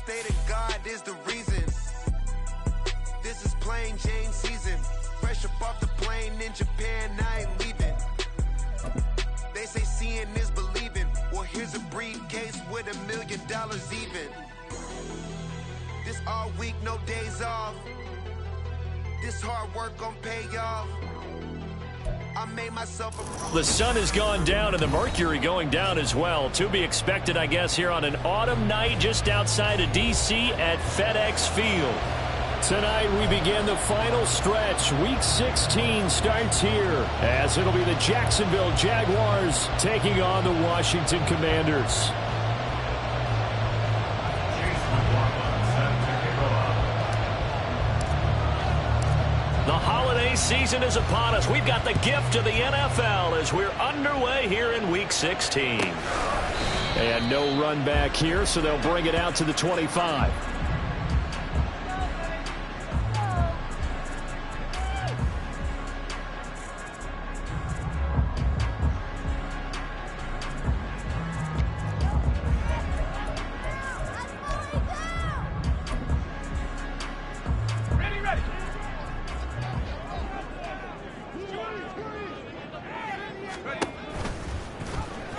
stating God is the reason. This is plain Jane season. Fresh up off the plane in Japan, I ain't leaving. They say seeing is believing. Well, here's a briefcase with $1 million even. This all week, no days off. This hard work gon' pay off. I made myself a... The sun has gone down and the mercury going down as well. To be expected, I guess, here on an autumn night just outside of D.C. at FedEx Field. Tonight we begin the final stretch. Week 16 starts here as it'll be the Jacksonville Jaguars taking on the Washington Commanders. The holiday season is upon us. We've got the gift of the NFL as we're underway here in Week 16. And no run back here, so they'll bring it out to the 25.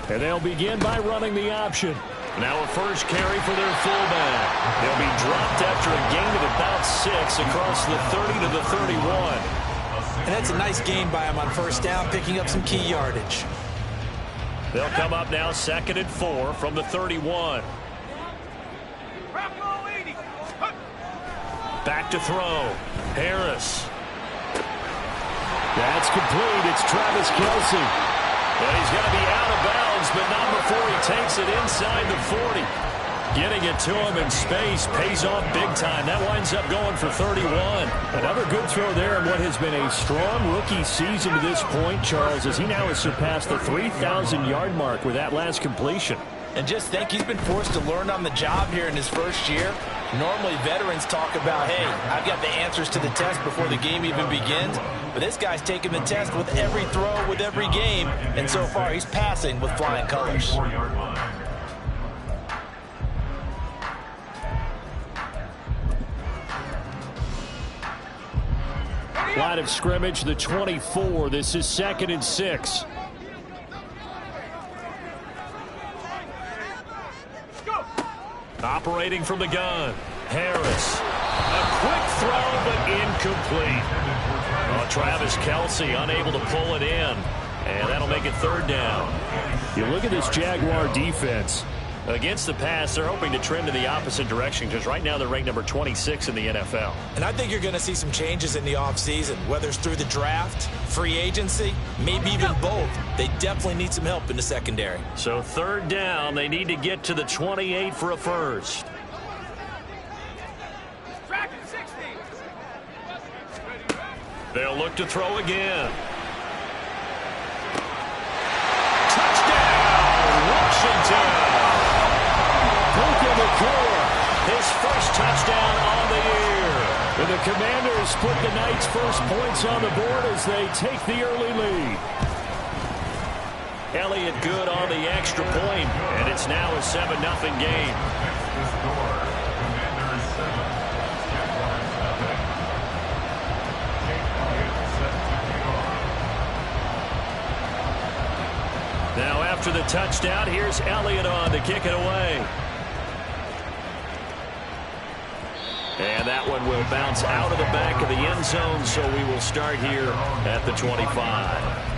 And they'll begin by running the option. Now a first carry for their fullback. They'll be dropped after a gain of about 6 across the 30 to the 31. And that's a nice gain by him on first down, picking up some key yardage. They'll come up now 2nd and 4 from the 31. Back to throw. Harris. That's complete. It's Travis Kelce. And he's going to be out of bounds, but not before he takes it inside the 40. Getting it to him in space pays off big time. That winds up going for 31. Another good throw there in what has been a strong rookie season to this point, Charles, as he now has surpassed the 3,000-yard mark with that last completion. And just think, he's been forced to learn on the job here in his first year. Normally, veterans talk about, hey, I've got the answers to the test before the game even begins. But this guy's taking the test with every throw, with every game. And so far, he's passing with flying colors. Line of scrimmage, the 24. This is 2nd and 6. Operating from the gun, Harris. A quick throw, but incomplete. Oh, Travis Kelce unable to pull it in. And that'll make it 3rd down. You look at this Jaguar defense. Against the pass, they're hoping to trend in the opposite direction because right now they're ranked number 26 in the NFL. And I think you're going to see some changes in the offseason, whether it's through the draft, free agency, maybe even both. They definitely need some help in the secondary. So 3rd down, they need to get to the 28 for a first. They'll look to throw again. Touchdown, Washington! His first touchdown on the year. And the Commanders put the Knights' first points on the board as they take the early lead. Elliott good on the extra point, and it's now a 7-0 game. Now after the touchdown, here's Elliott on to kick it away. And that one will bounce out of the back of the end zone, so we will start here at the 25.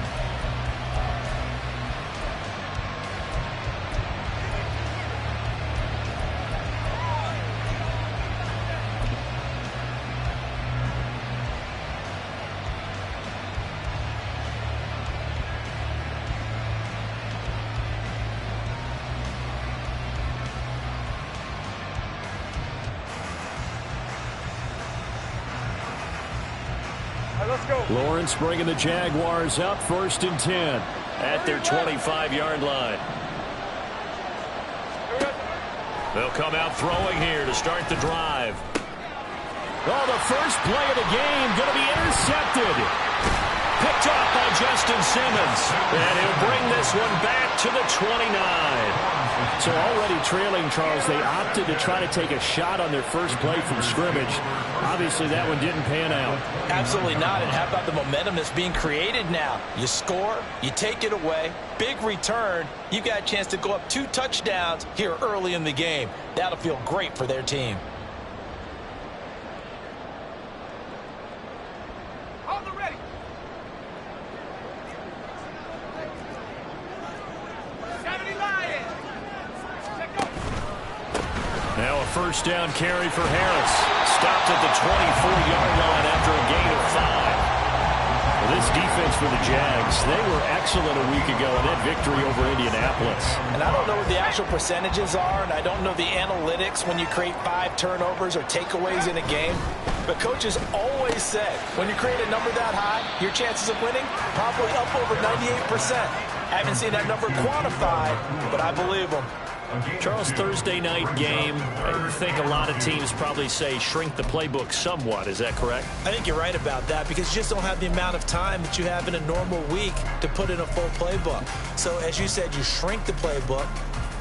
Lawrence bringing the Jaguars up 1st and 10 at their 25-yard line. They'll come out throwing here to start the drive. Oh, the first play of the game going to be intercepted. Picked off by Justin Simmons. And he'll bring this one back to the 29. So already trailing, Charles, they opted to try to take a shot on their first play from scrimmage. Obviously, that one didn't pan out. Absolutely not. And how about the momentum that's being created now? You score, you take it away, big return. You got a chance to go up 2 touchdowns here early in the game. That'll feel great for their team. Now a first down carry for Harris. Stopped at the 24-yard line after a gain of 5. Well, this defense for the Jags, they were excellent a week ago in that victory over Indianapolis. And I don't know what the actual percentages are, and I don't know the analytics when you create 5 turnovers or takeaways in a game. But coaches always said, when you create a number that high, your chances of winning probably up over 98%. I haven't seen that number quantified, but I believe them. Charles, Thursday night game, I think a lot of teams probably say shrink the playbook somewhat. Is that correct? I think you're right about that because you just don't have the amount of time that you have in a normal week to put in a full playbook. So as you said, you shrink the playbook,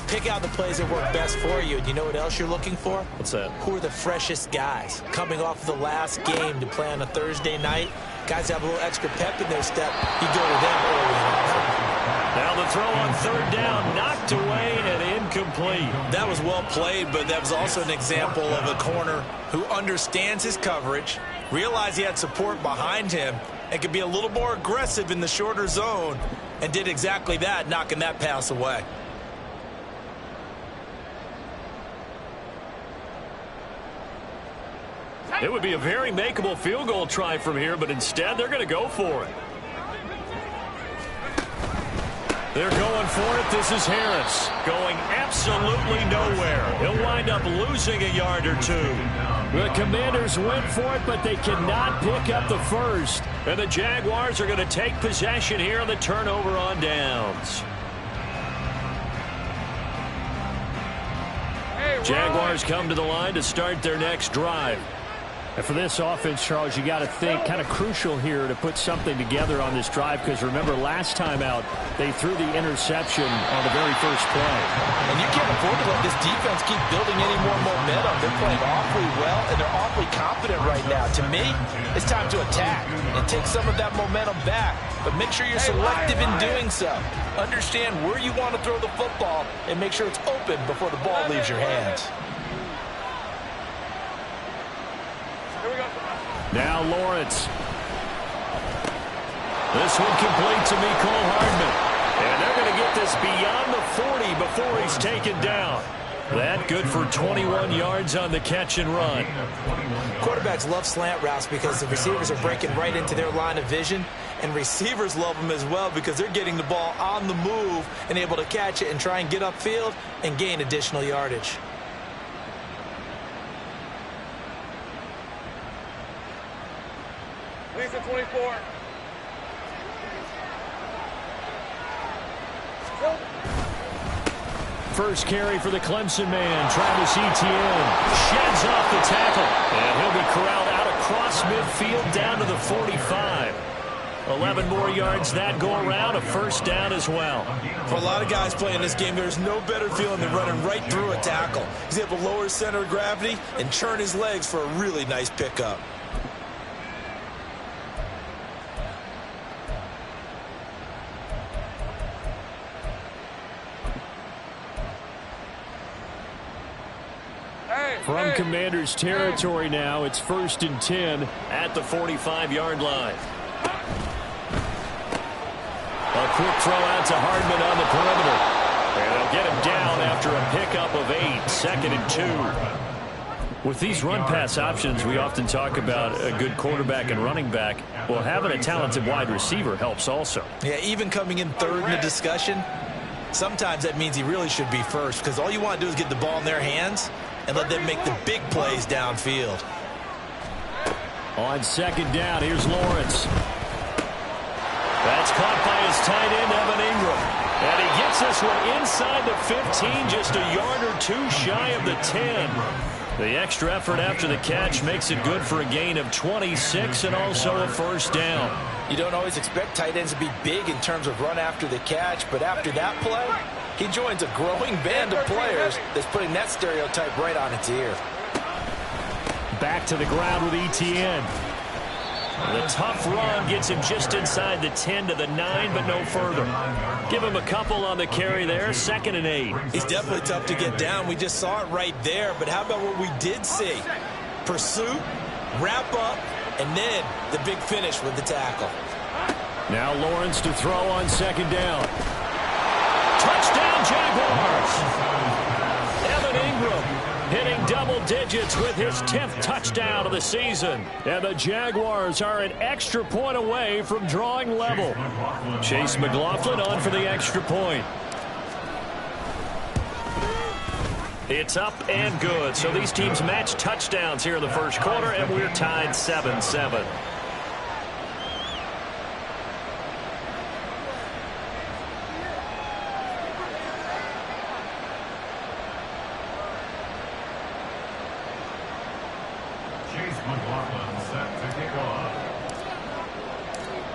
pick out the plays that work best for you. And you know what else you're looking for? What's that? Who are the freshest guys coming off the last game to play on a Thursday night? Guys have a little extra pep in their step. You go to them early and often. Now the throw on third down, knocked away and incomplete. That was well played, but that was also an example of a corner who understands his coverage, realized he had support behind him, and could be a little more aggressive in the shorter zone, and did exactly that, knocking that pass away. It would be a very makeable field goal try from here, but instead they're going to go for it. They're going for it. This is Harris going absolutely nowhere. He'll wind up losing a yard or 2. The Commanders went for it, but they cannot pick up the first. And the Jaguars are going to take possession here on the turnover on downs. Jaguars come to the line to start their next drive. And for this offense, Charles, you got to think kind of crucial here to put something together on this drive because remember last time out they threw the interception on the very first play. And you can't afford to let this defense keep building any more momentum. They're playing awfully well and they're awfully confident right now. To me, it's time to attack and take some of that momentum back. But make sure you're selective in doing so. Understand where you want to throw the football and make sure it's open before the ball leaves your hands. Now Lawrence. This one complete to Mecole Hardman. And they're going to get this beyond the 40 before he's taken down. That good for 21 yards on the catch and run. Quarterbacks love slant routes because the receivers are breaking right into their line of vision. And receivers love them as well because they're getting the ball on the move and able to catch it and try and get upfield and gain additional yardage. Lisa 24. First carry for the Clemson man, Travis Etienne. Sheds off the tackle. And he'll be corralled out across midfield down to the 45. 11 more yards that go around, a first down as well. For a lot of guys playing this game, there's no better feeling than running right through a tackle. He's able to lower his center of gravity and churn his legs for a really nice pickup. From Commanders territory now, it's 1st and 10 at the 45-yard line. A quick throw out to Hardman on the perimeter. And they'll get him down after a pickup of 8, 2nd and 2. With these run-pass options, we often talk about a good quarterback and running back. Well, having a talented wide receiver helps also. Yeah, even coming in third in the discussion, sometimes that means he really should be first because all you want to do is get the ball in their hands and let them make the big plays downfield. On 2nd down, here's Lawrence. That's caught by his tight end, Evan Ingram. And he gets this one inside the 15, just a yard or 2 shy of the 10. The extra effort after the catch makes it good for a gain of 26 and also a first down. You don't always expect tight ends to be big in terms of run after the catch, but after that play, He joins a growing band of players that's putting that stereotype right on its ear. Back to the ground with Etienne. The tough run gets him just inside the 10 to the 9, but no further. Give him a couple on the carry there, 2nd and 8. He's definitely tough to get down. We just saw it right there, but how about what we did see? Pursuit, wrap up, and then the big finish with the tackle. Now Lawrence to throw on 2nd down. Touchdown, Jaguars! Evan Ingram hitting double digits with his 10th touchdown of the season. And the Jaguars are an extra point away from drawing level. Chase McLaughlin on for the extra point. It's up and good. So these teams match touchdowns here in the first quarter, and we're tied 7-7.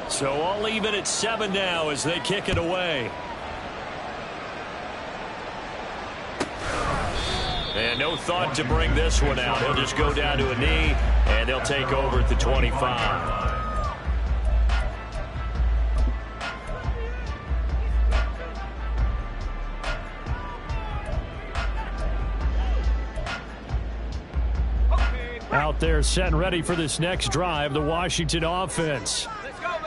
So all even at 7 now as they kick it away. And no thought to bring this one out. He'll just go down to a knee, and they'll take over at the 25. Out there set and ready for this next drive, the Washington offense.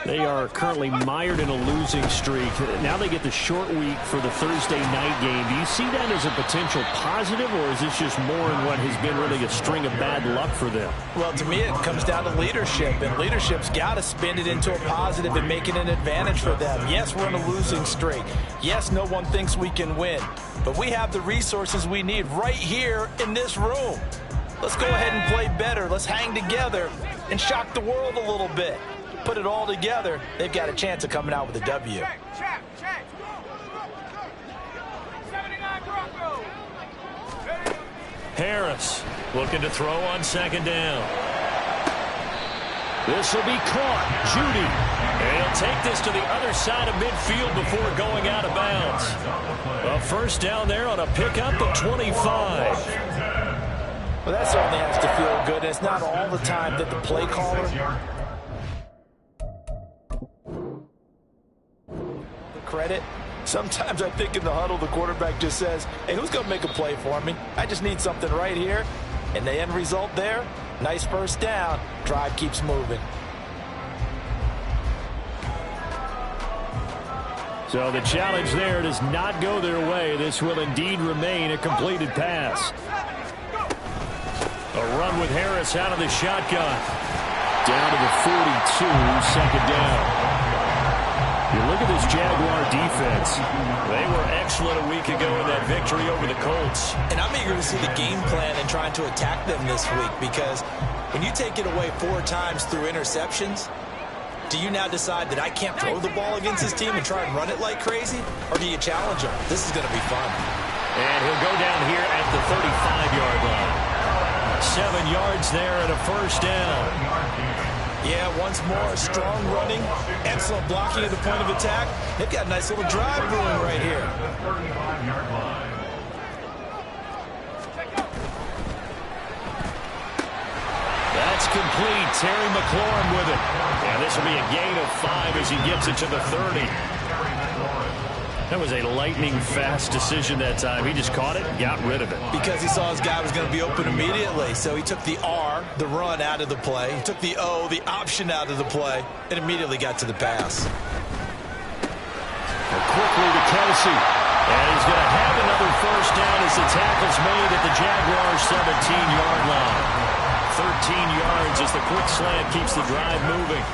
They are currently mired in a losing streak. Now they get the short week for the Thursday night game. Do you see that as a potential positive, or is this just more in what has been really a string of bad luck for them? Well, to me, it comes down to leadership, and leadership's got to spin it into a positive and make it an advantage for them. Yes, we're in a losing streak. Yes, no one thinks we can win, but we have the resources we need right here in this room. Let's go ahead and play better. Let's hang together and shock the world a little bit. Put it all together, they've got a chance of coming out with a W. Harris looking to throw on 2nd down. This will be caught. Judy. And he'll take this to the other side of midfield before going out of bounds. A first down there on a pickup of 25. Well, that certainly has to feel good. It's not all the time that the play caller credit. Sometimes I think in the huddle the quarterback just says, hey, who's going to make a play for me? I just need something right here. And the end result there, nice first down. Drive keeps moving. So the challenge there does not go their way. This will indeed remain a completed pass. A run with Harris out of the shotgun. Down to the 42, 2nd down. You look at this Jaguar defense. They were excellent a week ago in that victory over the Colts. And I'm eager to see the game plan and trying to attack them this week, because when you take it away 4 times through interceptions, do you now decide that I can't throw the ball against this team and try and run it like crazy? Or do you challenge them? This is going to be fun. And he'll go down here at the 35-yard line. 7 yards there and a first down. Yeah, once more, strong running, excellent blocking at the point of attack. They've got a nice little drive brewing right here. That's complete. Terry McLaurin with it. And this will be a gain of 5 as he gets it to the 30. That was a lightning-fast decision that time. He just caught it and got rid of it. Because he saw his guy was going to be open immediately. So he took the R, the run, out of the play. He took the O, the option, out of the play, and immediately got to the pass. And quickly to Kelsey. And he's going to have another first down as the tackle's made at the Jaguars' 17-yard line. 13 yards as the quick slant keeps the drive moving.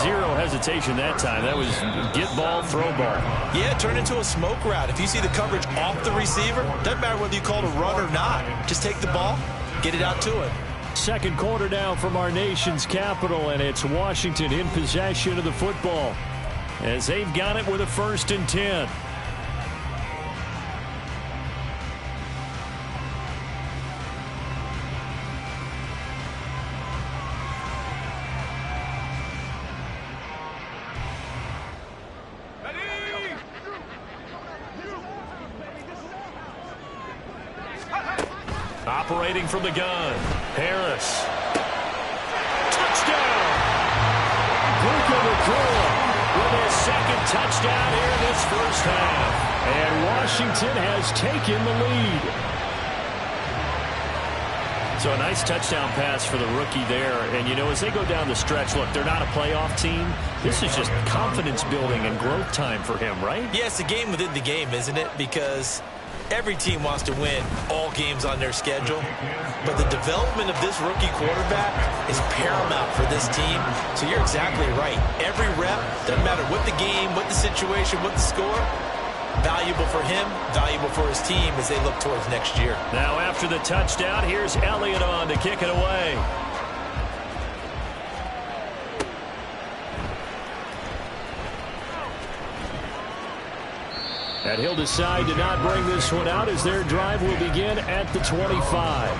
0 hesitation that time. That was get ball, throw ball. Yeah, turn into a smoke route. If you see the coverage off the receiver, doesn't matter whether you call it a run or not. Just take the ball, get it out to it. Second quarter now from our nation's capital, and it's Washington in possession of the football as they've got it with a 1st and 10. Operating from the gun, Harris. Touchdown! Puka Nacua with his second touchdown here in this first half. And Washington has taken the lead. So a nice touchdown pass for the rookie there. And, you know, as they go down the stretch, look, they're not a playoff team. This is just confidence building and growth time for him, right? Yeah, it's a game within the game, isn't it? Because every team wants to win all games on their schedule. But the development of this rookie quarterback is paramount for this team. So you're exactly right. Every rep, doesn't matter what the game, what the situation, what the score, valuable for him, valuable for his team as they look towards next year. Now after the touchdown, here's Elliott on to kick it away. And he'll decide to not bring this one out as their drive will begin at the 25.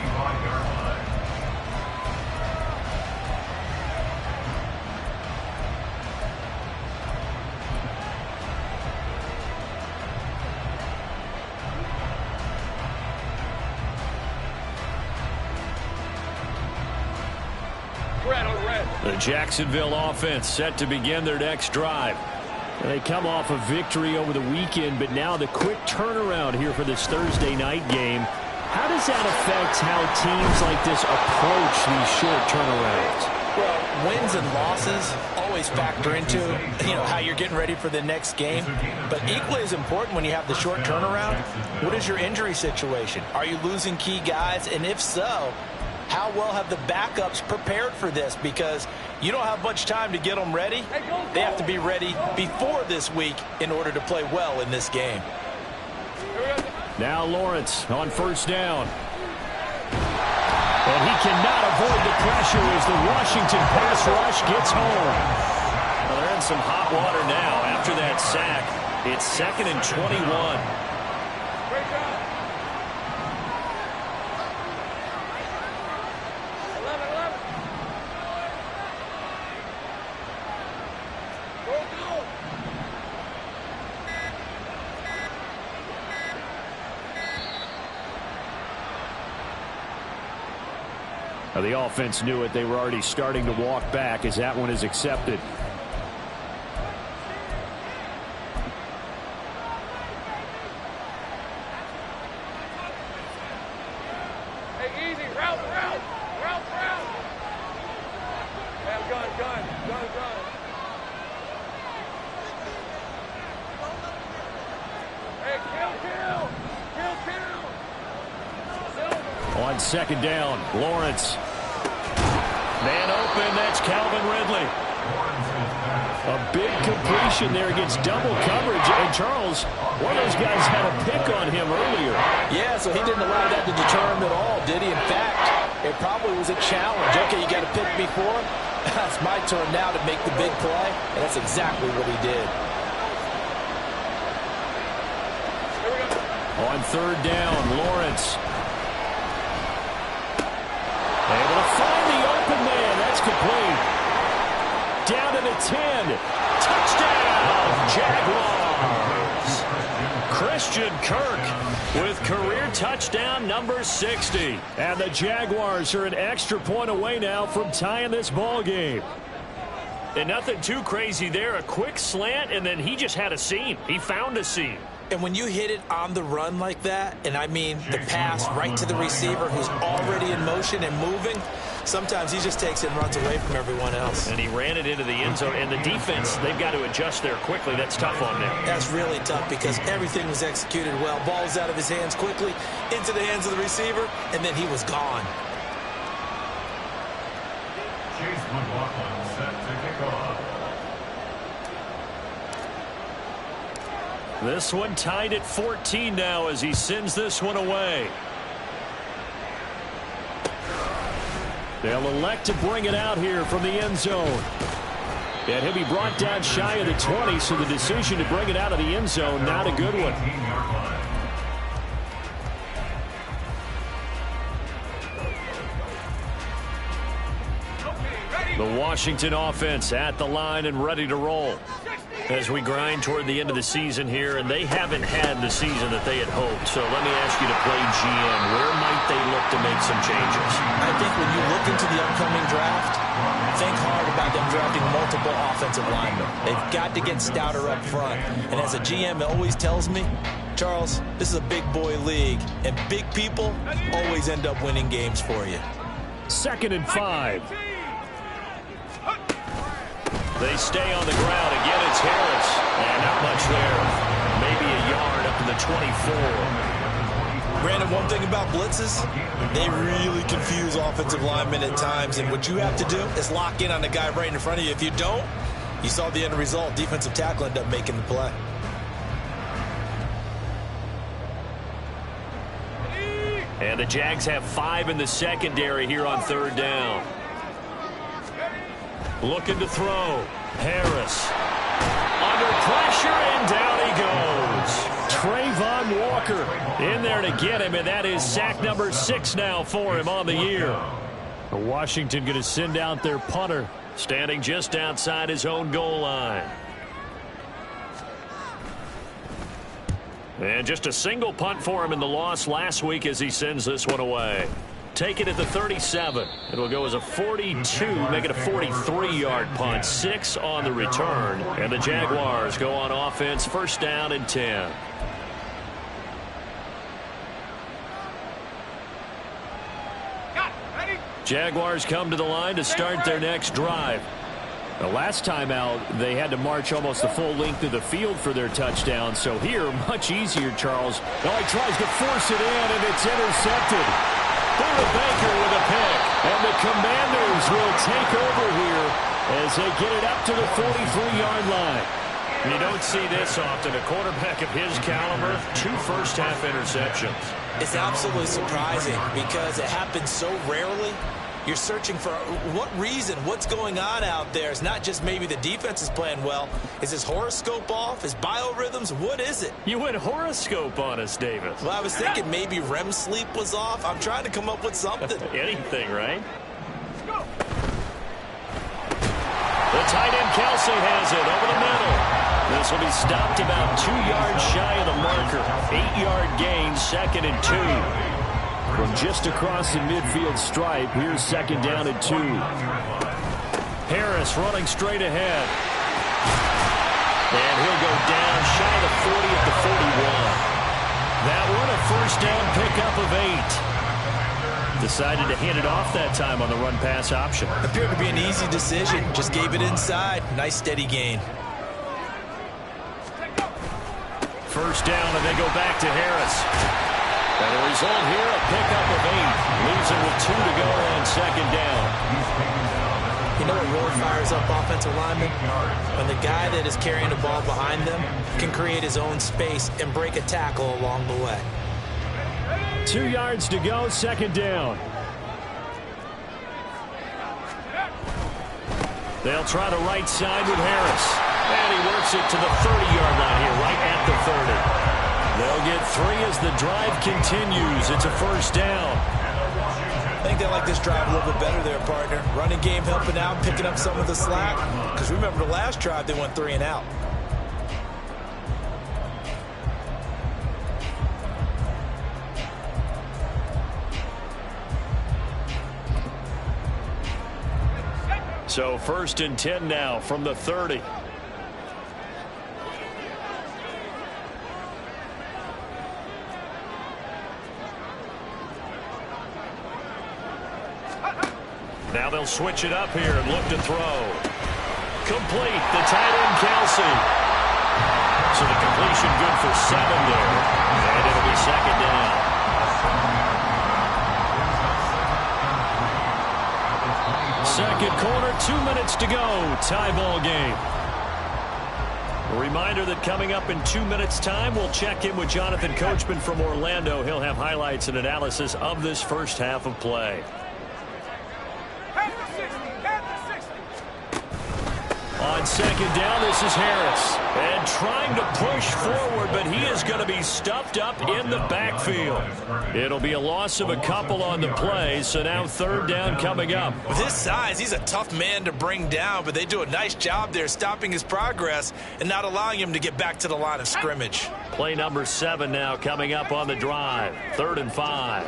The Jacksonville offense set to begin their next drive. And they come off a victory over the weekend, but now the quick turnaround here for this Thursday night game. How does that affect how teams like this approach these short turnarounds? Well, wins and losses always factor into, how you're getting ready for the next game. But equally as important when you have the short turnaround, what is your injury situation? Are you losing key guys? And if so, how well have the backups prepared for this? Because you don't have much time to get them ready. They have to be ready before this week in order to play well in this game. Now Lawrence on first down. And he cannot avoid the pressure as the Washington pass rush gets home. Well, they're in some hot water now after that sack. It's 2nd and 21. The offense knew it. They were already starting to walk back as that one is accepted. Hey, easy. Route. Hey, gun. Hey, kill. On second down, Lawrence. Man open, that's Calvin Ridley. A big completion there against double coverage. And Charles, one of those guys had a pick on him earlier. Yeah, so he didn't allow that to deter him at all, did he? In fact, it probably was a challenge. Okay, you got a pick before. It's my turn now to make the big play. And that's exactly what he did. On third down, Lawrence. Able to find the open man. That's complete. Down to the 10. Touchdown, Jaguars. Christian Kirk with career touchdown number 60. And the Jaguars are an extra point away now from tying this ball game. And nothing too crazy there. A quick slant, and then he just had a seam. He found a seam. And when you hit it on the run like that, and I mean the pass right to the receiver who's already in motion and moving, sometimes he just takes it and runs away from everyone else. And he ran it into the end zone. And the defense, they've got to adjust there quickly. That's tough on them. That's really tough because everything was executed well. Ball was out of his hands quickly, into the hands of the receiver, and then he was gone. Chase McLaughlin set to kick off. This one tied at 14 now as he sends this one away. They'll elect to bring it out here from the end zone. And he'll be brought down shy of the 20, so the decision to bring it out of the end zone, not a good one. The Washington offense at the line and ready to roll as we grind toward the end of the season here, and they haven't had the season that they had hoped. So let me ask you to play GM. Where might they look look to make some changes? I think when you look into the upcoming draft, think hard about them drafting multiple offensive linemen. They've got to get stouter up front. And as a GM always tells me, Charles, this is a big boy league, and big people always end up winning games for you. 2nd and 5. They stay on the ground. Again, it's Harris. And not much there. Maybe a yard up to the 24. Brandon, one thing about blitzes, they really confuse offensive linemen at times, and what you have to do is lock in on the guy right in front of you. If you don't, you saw the end result. Defensive tackle ended up making the play. And the Jags have 5 in the secondary here on 3rd down. Looking to throw. Harris. Under pressure, and down he goes. Trayvon Walker in there to get him, and that is sack number 6 now for him on the year. Washington going to send out their punter, standing just outside his own goal line. And just a single punt for him in the loss last week as he sends this one away. Take it at the 37. It'll go as a 42, make it a 43-yard punt. 6 on the return. And the Jaguars go on offense, 1st down and 10. Jaguars come to the line to start their next drive. The last time out, they had to march almost the full length of the field for their touchdown. So here, much easier, Charles. Oh, he tries to force it in, and it's intercepted. Buda Baker with a pick. And the Commanders will take over here as they get it up to the 43-yard line. You don't see this often. A quarterback of his caliber, 2 first-half interceptions. It's absolutely surprising because it happens so rarely. You're searching for what reason, what's going on out there. It's not just maybe the defense is playing well. Is his horoscope off? His biorhythms? What is it? You went horoscope on us, Davis. Well, I was thinking maybe REM sleep was off. I'm trying to come up with something. Anything, right? The tight end Kelsey has it over the middle. This will be stopped about 2 yards shy of the marker. 8-yard gain, 2nd and 2. From just across the midfield stripe, here's 2nd down and 2. Harris running straight ahead. And he'll go down shy of the 40 at the 41. That one a 1st down pickup of 8. Decided to hand it off that time on the run-pass option. Appeared to be an easy decision. Just gave it inside. Nice steady gain. 1st down, and they go back to Harris. And the result here, a pickup of 8. Leaves him with 2 to go on 2nd down. You know what really fires up offensive linemen? When the guy that is carrying the ball behind them can create his own space and break a tackle along the way. 2 yards to go, 2nd down. They'll try the right side with Harris. And he works it to the 30-yard line here, right at the 30. They'll get 3 as the drive continues. It's a 1st down. I think they like this drive a little bit better there, partner. Running game helping out, picking up some of the slack. Because remember the last drive, they went 3 and out. So 1st and 10 now from the 30. Now they'll switch it up here and look to throw. Complete. The tight end, Kelsey. So the completion good for 7 there. And it'll be 2nd down. Second quarter, 2 minutes to go. Tie ball game. A reminder that coming up in 2 minutes' time, we'll check in with Jonathan Coachman from Orlando. He'll have highlights and analysis of this 1st half of play. On 2nd down, this is Harris. And trying to push forward, but he is going to be stuffed up in the backfield. It'll be a loss of a couple on the play, so now 3rd down coming up. With his size, he's a tough man to bring down, but they do a nice job there stopping his progress and not allowing him to get back to the line of scrimmage. Play number 7 now coming up on the drive. 3rd and 5.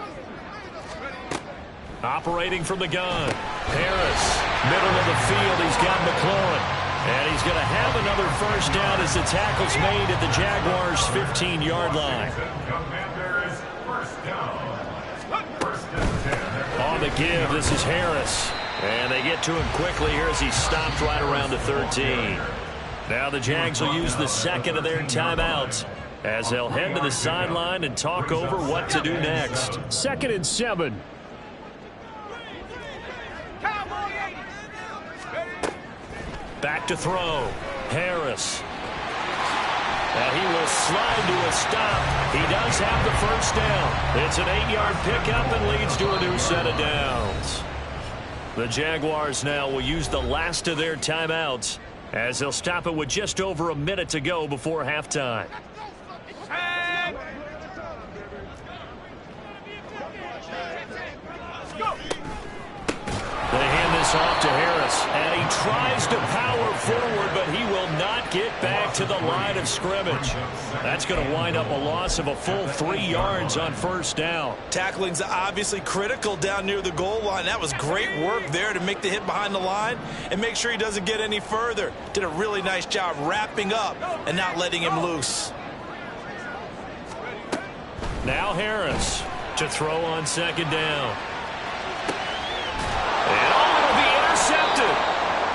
Operating from the gun. Harris, middle of the field. He's got McLaurin. And he's going to have another first down as the tackle's made at the Jaguars' 15-yard line. Commanders, first down. First and 10. On the give, this is Harris. And they get to him quickly here as he stopped right around the 13. Now the Jags will use the second of their timeouts as they'll head to the sideline and talk over what to do next. 2nd and 7. Back to throw. Harris. And he will slide to a stop. He does have the first down. It's an 8-yard pickup and leads to a new set of downs. The Jaguars now will use the last of their timeouts as they'll stop it with just over a minute to go before halftime. They hand this off to Harris, and he tries to power forward, but he will not get back to the line of scrimmage. That's going to wind up a loss of a full 3 yards on first down. Tackling's obviously critical down near the goal line. That was great work there to make the hit behind the line and make sure he doesn't get any further. Did a really nice job wrapping up and not letting him loose. Now Harris to throw on 2nd down. And it'll be intercepted.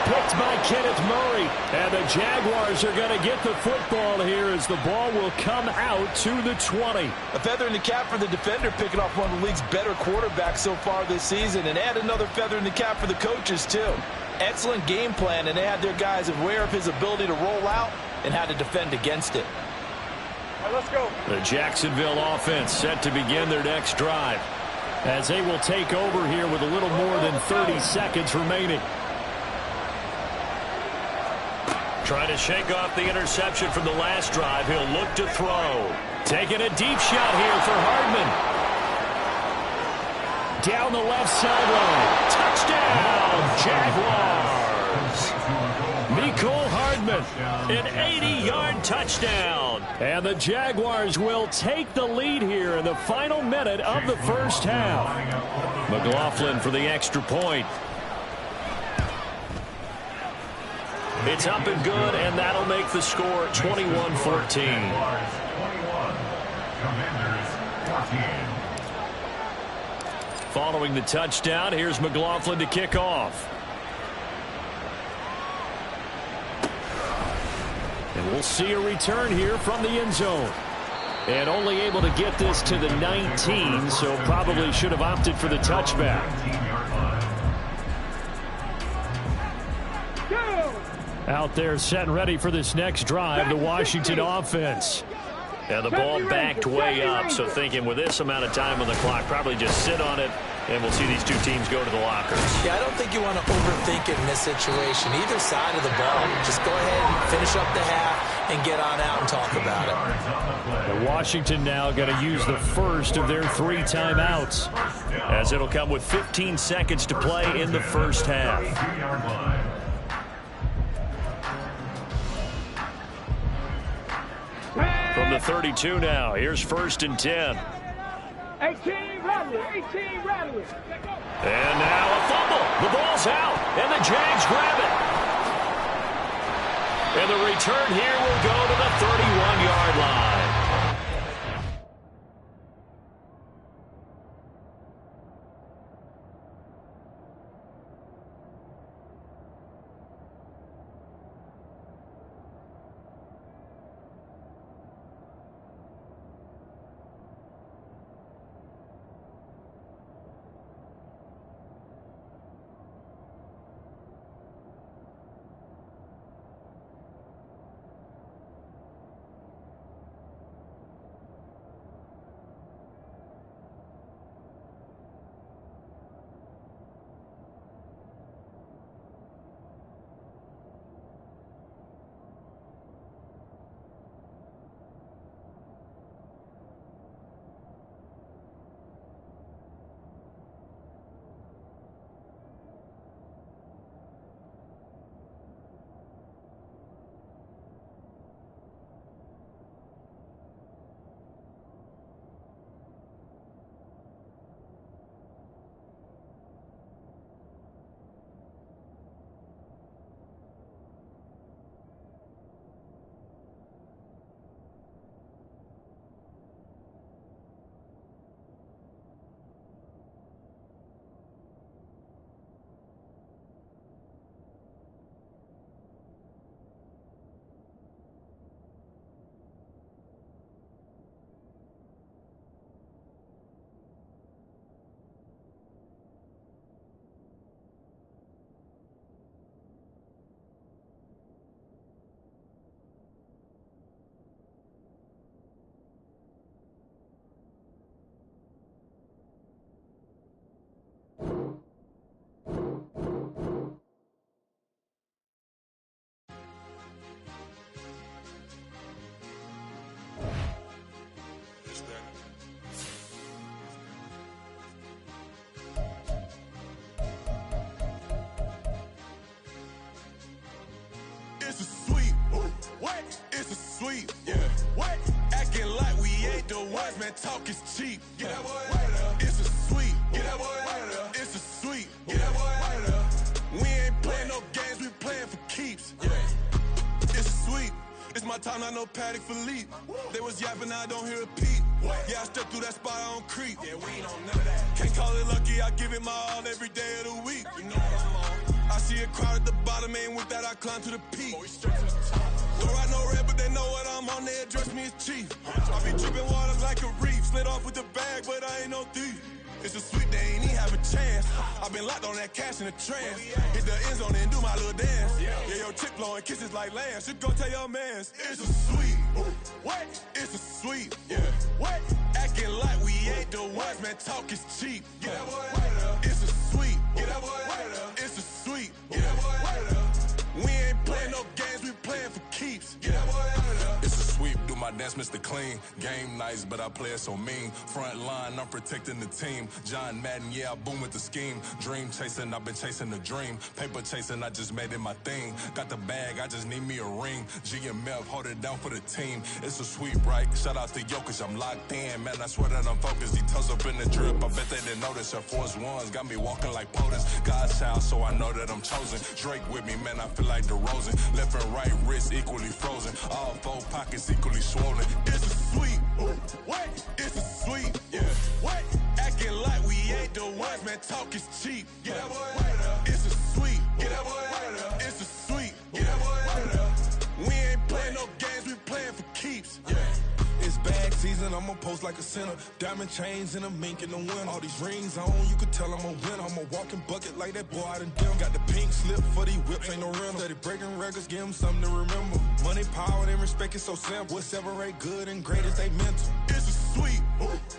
Picked by Kenneth Murray. And the Jaguars are going to get the football here as the ball will come out to the 20. A feather in the cap for the defender, picking off one of the league's better quarterbacks so far this season. And add another feather in the cap for the coaches, too. Excellent game plan, and they had their guys aware of his ability to roll out and how to defend against it. All right, let's go. The Jacksonville offense set to begin their next drive as they will take over here with a little more than 30 seconds remaining. Trying to shake off the interception from the last drive. He'll look to throw. Taking a deep shot here for Hardman. Down the left sideline. Touchdown, Jaguars. Mecole Hardman, an 80-yard touchdown. And the Jaguars will take the lead here in the final minute of the first half. McLaughlin for the extra point. It's up and good, and that'll make the score 21-14. Following the touchdown, here's McLaughlin to kick off. And we'll see a return here from the end zone. And only able to get this to the 19, so probably should have opted for the touchback. Out there set and ready for this next drive, the Washington offense. And the ball backed way up, so thinking with this amount of time on the clock, probably just sit on it, and we'll see these two teams go to the lockers. Yeah, I don't think you want to overthink it in this situation. Either side of the ball, just go ahead and finish up the half and get on out and talk about it. And Washington now going to use the first of their 3 timeouts, as it'll come with 15 seconds to play in the first half. From the 32 now, here's 1st and 10. 18, Radley, 18, Radley. And now a fumble. The ball's out, and the Jags grab it. And the return here will go to the 31-yard line. sweet, yeah. What? Acting like we ain't the ones, man, talk is cheap. Get that boy right up. It's a sweep. Get that boy right up. It's a sweep. Get that boy right up. We ain't playing no games, we playing for keeps. Yeah. It's a sweep. It's my time, not no Paddock Philippe. They was yapping, I don't hear a peep. Yeah, I step through that spot, I don't creep. Yeah, we ain't on none of that. Can't call it lucky, I give it my all every day of the week. You know what I'm on. I see a crowd at the bottom, and with that I climb to the peak. Throw out no red, but they know what I'm on, they address me as chief. I be dripping waters like a reef, slid off with the bag, but I ain't no thief. It's a sweet, they ain't even have a chance. I've been locked on that cash in a trance. Hit the end zone and do my little dance. Yeah, your chick blowing kisses like Lance. You go tell your mans. It's a sweet. What? It's a sweet. Yeah. What? Acting like we ain't the ones, man. Talk is cheap. Get that boy right up. It's a sweet. Get that boy right up. It's a sweet. Get that boy right up. We ain't playing no games, we playing for keeps. Get that boy right up. It's a sweep. Do my dance, Mr. Clean. Game nice, but I play it so mean. Front line, I'm protecting the team. John Madden, yeah, I boom with the scheme. Dream chasing, I've been chasing the dream. Paper chasing, I just made it my thing. Got the bag, I just need me a ring. GMF, hold it down for the team. It's a sweep, right? Shout out to Jokic, I'm locked in. Man, I swear that I'm focused. He toes up in the drip, I bet they didn't notice. Air Force Ones got me walking like POTUS. God's child, so I know that I'm chosen. Drake with me, man, I feel like DeRozan. Left and right wrist equally frozen. All four pockets equally swollen. It's a sweep. What? It's a sweep. Yeah. What? Acting like we ain't the ones, man. Talk is cheap. Get that boy right up. It's a sweep. Get that boy right up. It's a sweep. Get that boy right up. We ain't playing no games, we playing for keeps. Yeah. It's bag season, I'ma post like a sinner. Diamond chains and a mink in the wind. All these rings on, you could tell I'm a winner. I'm a walking bucket like that boy out in Denver. Got the pink slip for these whips, ain't no rental. Steady breaking records, give them something to remember. Money, power, and respect is so simple. What separate good and great is they mental. It's a sweep.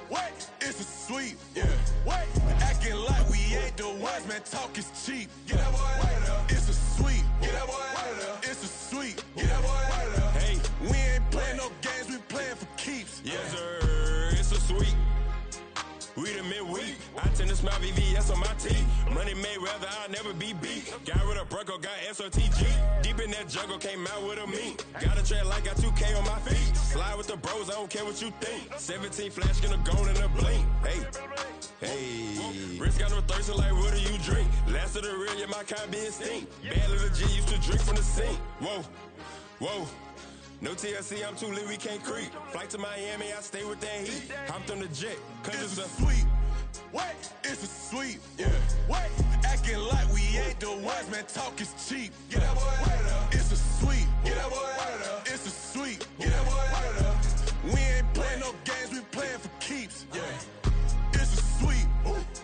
What? It's a sweep. Yeah. What? Acting like we ain't the ones, man. Talk is cheap. Get that boy right up. It's a sweep. Get that boy right up. It's a sweep. Get that boy right up. Hey, we ain't playing no games, we playing for keeps. Yes, sir. It's a sweep. We the midweek. I tend to smile VVS on my teeth. Money made rather I'll never be beat. Got rid of Bronco, got SOTG. Deep in that jungle, came out with a meat. Got a tread like got 2K on my feet. Slide with the bros, I don't care what you think. 17 flash, gonna go in a blink. Hey. Wrist got no thirsting like what do you drink? Last of the real, yeah, my kind be extinct. Bad little G used to drink from the sink. Whoa. No TLC, I'm too lit, we can't creep. Flight to Miami, I stay with that heat. Hopped on the jet, cause it's a sweep. What? It's a sweep. Yeah. What? Acting like we ain't the ones, man. Talk is cheap. Get that boy right up. It's a sweep. Get that boy right up. It's a sweep. Get that boy right up. We ain't playing no games, we playing for keeps. Yeah. It's a sweep.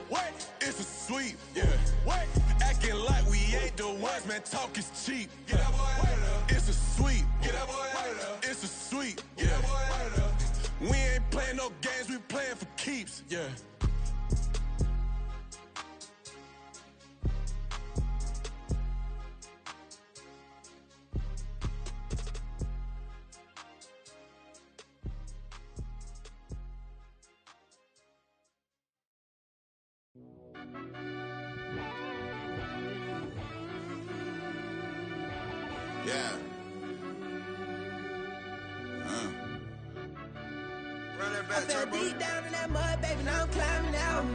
What? It's a sweep. Yeah. What? Acting like we ain't the ones, man. Talk is cheap. Get that boy right up. It's a sweep. Get that boy right up. It's a sweep. Get that boy right up. We ain't playing no games, we playing for keeps. Yeah. Yeah. Run that back, I fell deep down in that mud, baby, now I'm climbing out.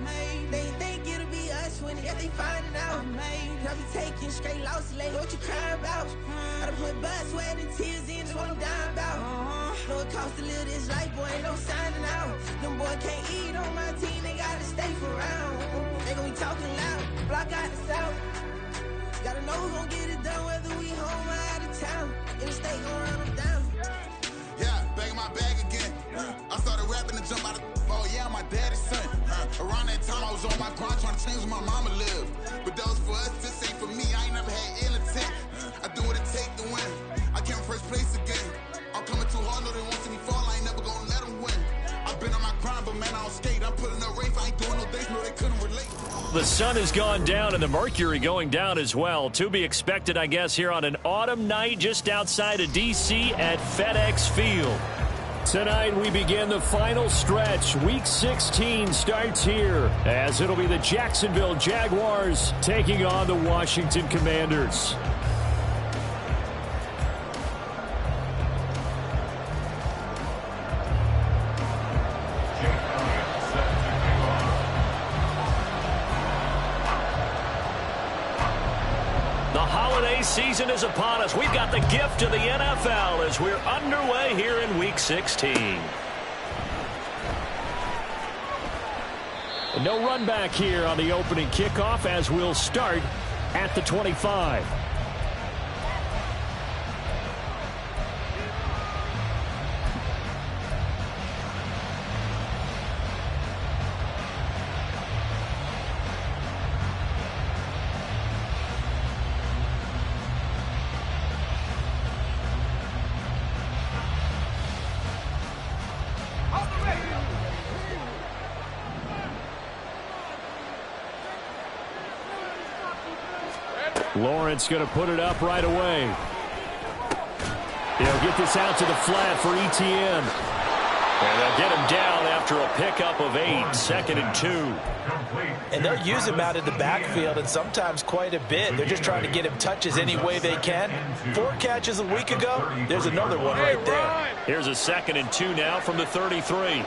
They think it'll be us when they finding out. I be taking straight losses, lady, what you crying about? I done put blood, sweat, and tears in, that's what I'm dying about. Know it costs to live this life, boy, ain't no signing out. Them boy can't eat on my team, they gotta stay for round. They gon' be talking loud, block out the south. Gotta know who gon' get it done, whether we home or out of town. In the state gon' run them down. Yeah, back in my bag again. I started rapping to jump out of oh yeah, my daddy's son. Around that time I was on my grind trying to change where my mama lived. But that was for us, this ain't for me. I ain't never had ill intent. I do what it take to win. I came first place again. I'm coming too hard, no they won't see me fall. I ain't never gonna let them win. I've been on my grind, but man, I don't skate. I'm putting up race, I ain't doing no days, no they couldn't relate. The sun has gone down and the mercury going down as well. To be expected, I guess, here on an autumn night just outside of D.C. at FedEx Field. Tonight we begin the final stretch. Week 16 starts here as it'll be the Jacksonville Jaguars taking on the Washington Commanders. holiday season is upon us. We've got the gift of the NFL as we're underway here in Week 16. No run back here on the opening kickoff as we'll start at the 25. Lawrence going to put it up right away. He'll get this out to the flat for Etienne. And they'll get him down after a pickup of 8, 2nd and 2. And they'll use him out in the backfield, and sometimes quite a bit. They're just trying to get him touches any way they can. 4 catches a week ago. There's another one right there. Here's a 2nd and 2 now from the 33.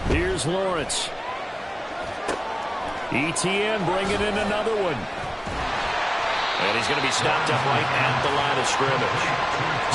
Here's Lawrence. Etienne bringing in another one. And he's going to be stopped up right at the line of scrimmage.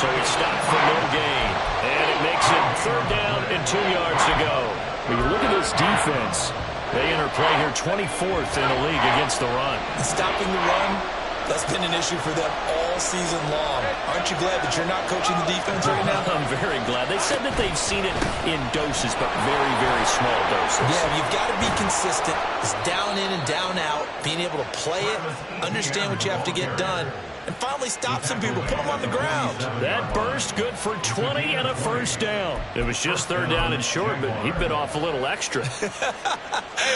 So he's stopped for no gain. And it makes it 3rd down and 2 yards to go. When you look at this defense, they enter play here 24th in the league against the run. Stopping the run, that's been an issue for them all season long. Aren't you glad that you're not coaching the defense right now? I'm very glad. They said that they've seen it in doses, but very, very small doses. Yeah, you've got to be consistent. It's down in and down out, being able to play it, understand what you have to get done, and finally stop some people, put them on the ground. That burst good for 20 and a 1st down. It was just 3rd down and short, but he bit off a little extra.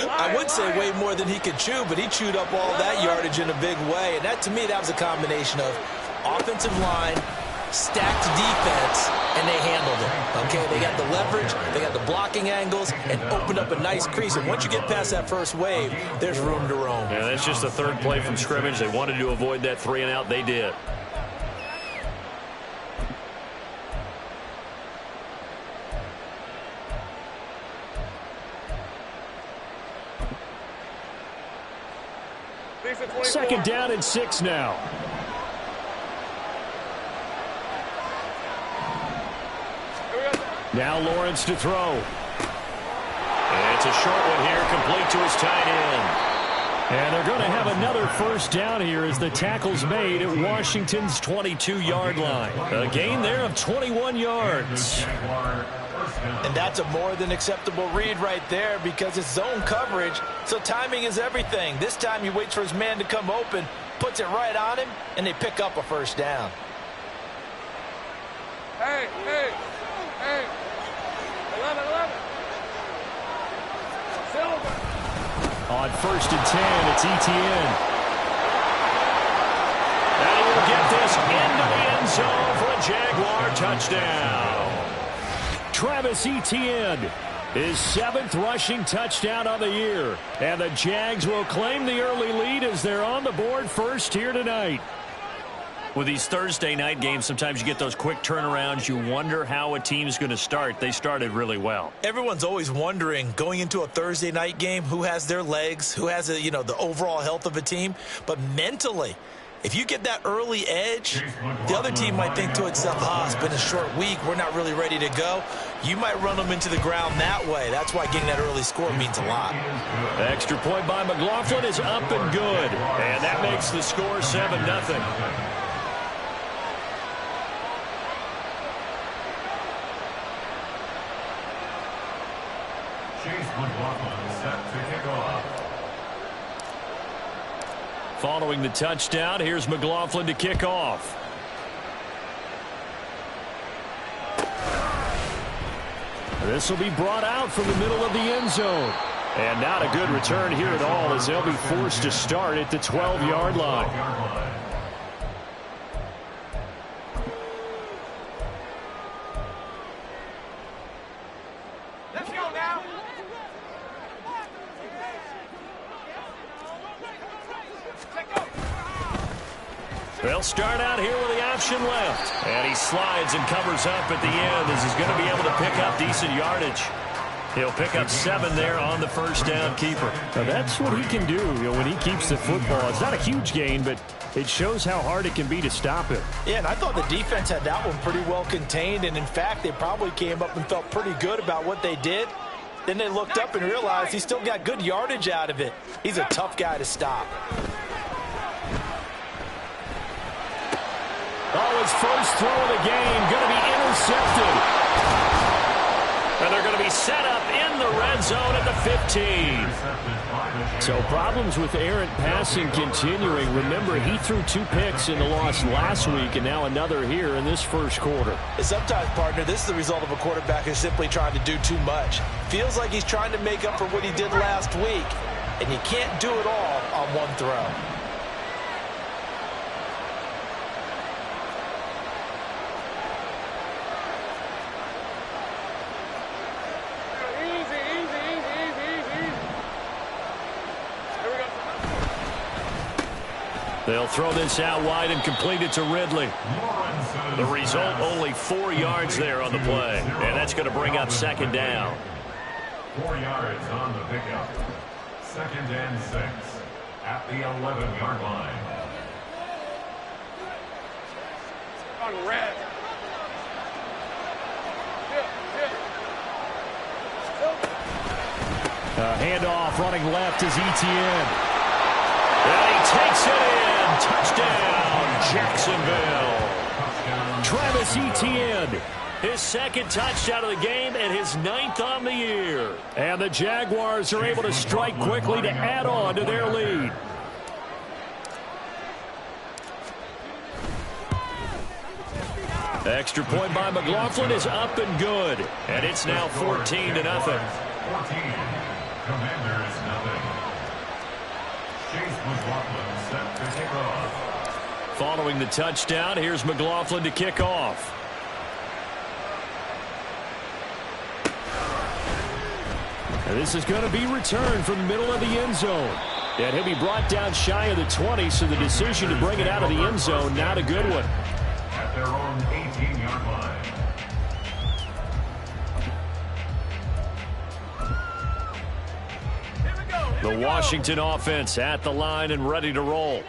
I would say way more than he could chew, but he chewed up all that yardage in a big way. And that, to me, that was a combination of offensive line, stacked defense, and they handled it. Okay, they got the leverage, they got the blocking angles, and opened up a nice crease. And once you get past that first wave, there's room to roam. Yeah, that's just the 3rd play from scrimmage. They wanted to avoid that 3 and out. They did. Second down and 6 now. Now Lawrence to throw. And it's a short one here, complete to his tight end. And they're going to have another 1st down here as the tackle's made at Washington's 22-yard line. A gain there of 21 yards. And that's a more than acceptable read right there because it's zone coverage, so timing is everything. This time he waits for his man to come open, puts it right on him, and they pick up a 1st down. Hey. 11. Silver. On 1st and 10, it's Etienne. And he will get this into the end zone for a Jaguar touchdown. Travis Etienne, his 7th rushing touchdown of the year. And the Jags will claim the early lead as they're on the board first here tonight. With these Thursday night games, sometimes you get those quick turnarounds. You wonder how a team's going to start. They started really well. Everyone's always wondering, going into a Thursday night game, who has their legs, who has the overall health of a team. But mentally, if you get that early edge, the other team might think to itself, it's been a short week, we're not really ready to go. You might run them into the ground that way. That's why getting that early score means a lot. The extra point by McLaughlin is up and good. And that makes the score 7-0. Following the touchdown, here's McLaughlin to kick off. This will be brought out from the middle of the end zone. And not a good return here at all as they'll be forced to start at the 12-yard line. They'll start out here with the option left. And he slides and covers up at the end as he's going to be able to pick up decent yardage. He'll pick up 7 there on the first down keeper. Now that's what he can do, when he keeps the football. It's not a huge gain, but it shows how hard it can be to stop him. Yeah, and I thought the defense had that one pretty well contained, and in fact, they probably came up and felt pretty good about what they did. Then they looked up and realized he still got good yardage out of it. He's a tough guy to stop. Oh, his first throw of the game going to be intercepted. And they're going to be set up in the red zone at the 15. So problems with errant passing continuing. Remember, he threw 2 picks in the loss last week, and now another here in this first quarter. Sometimes, partner, this is the result of a quarterback who's simply trying to do too much. Feels like he's trying to make up for what he did last week, and you can't do it all on one throw. They'll throw this out wide and complete it to Ridley. The result, only 4 yards there on the play. And that's going to bring up second down. 4 yards on the pickup. 2nd and 6 at the 11-yard line. On red. Handoff running left is Etienne. And he takes it in. Touchdown, Jacksonville. Travis Etienne. His 2nd touchdown of the game and his 9th on the year. And the Jaguars are able to strike quickly to add on to their lead. Extra point by McLaughlin is up and good. And it's now 14-0. 14. Commanders nothing. Chase McLaughlin set to kick off. Following the touchdown, here's McLaughlin to kick off. And this is going to be returned from the middle of the end zone. And he'll be brought down shy of the 20, so the decision to bring it out of the end zone, not a good one. At their own 18-yard line. The Washington offense at the line and ready to roll.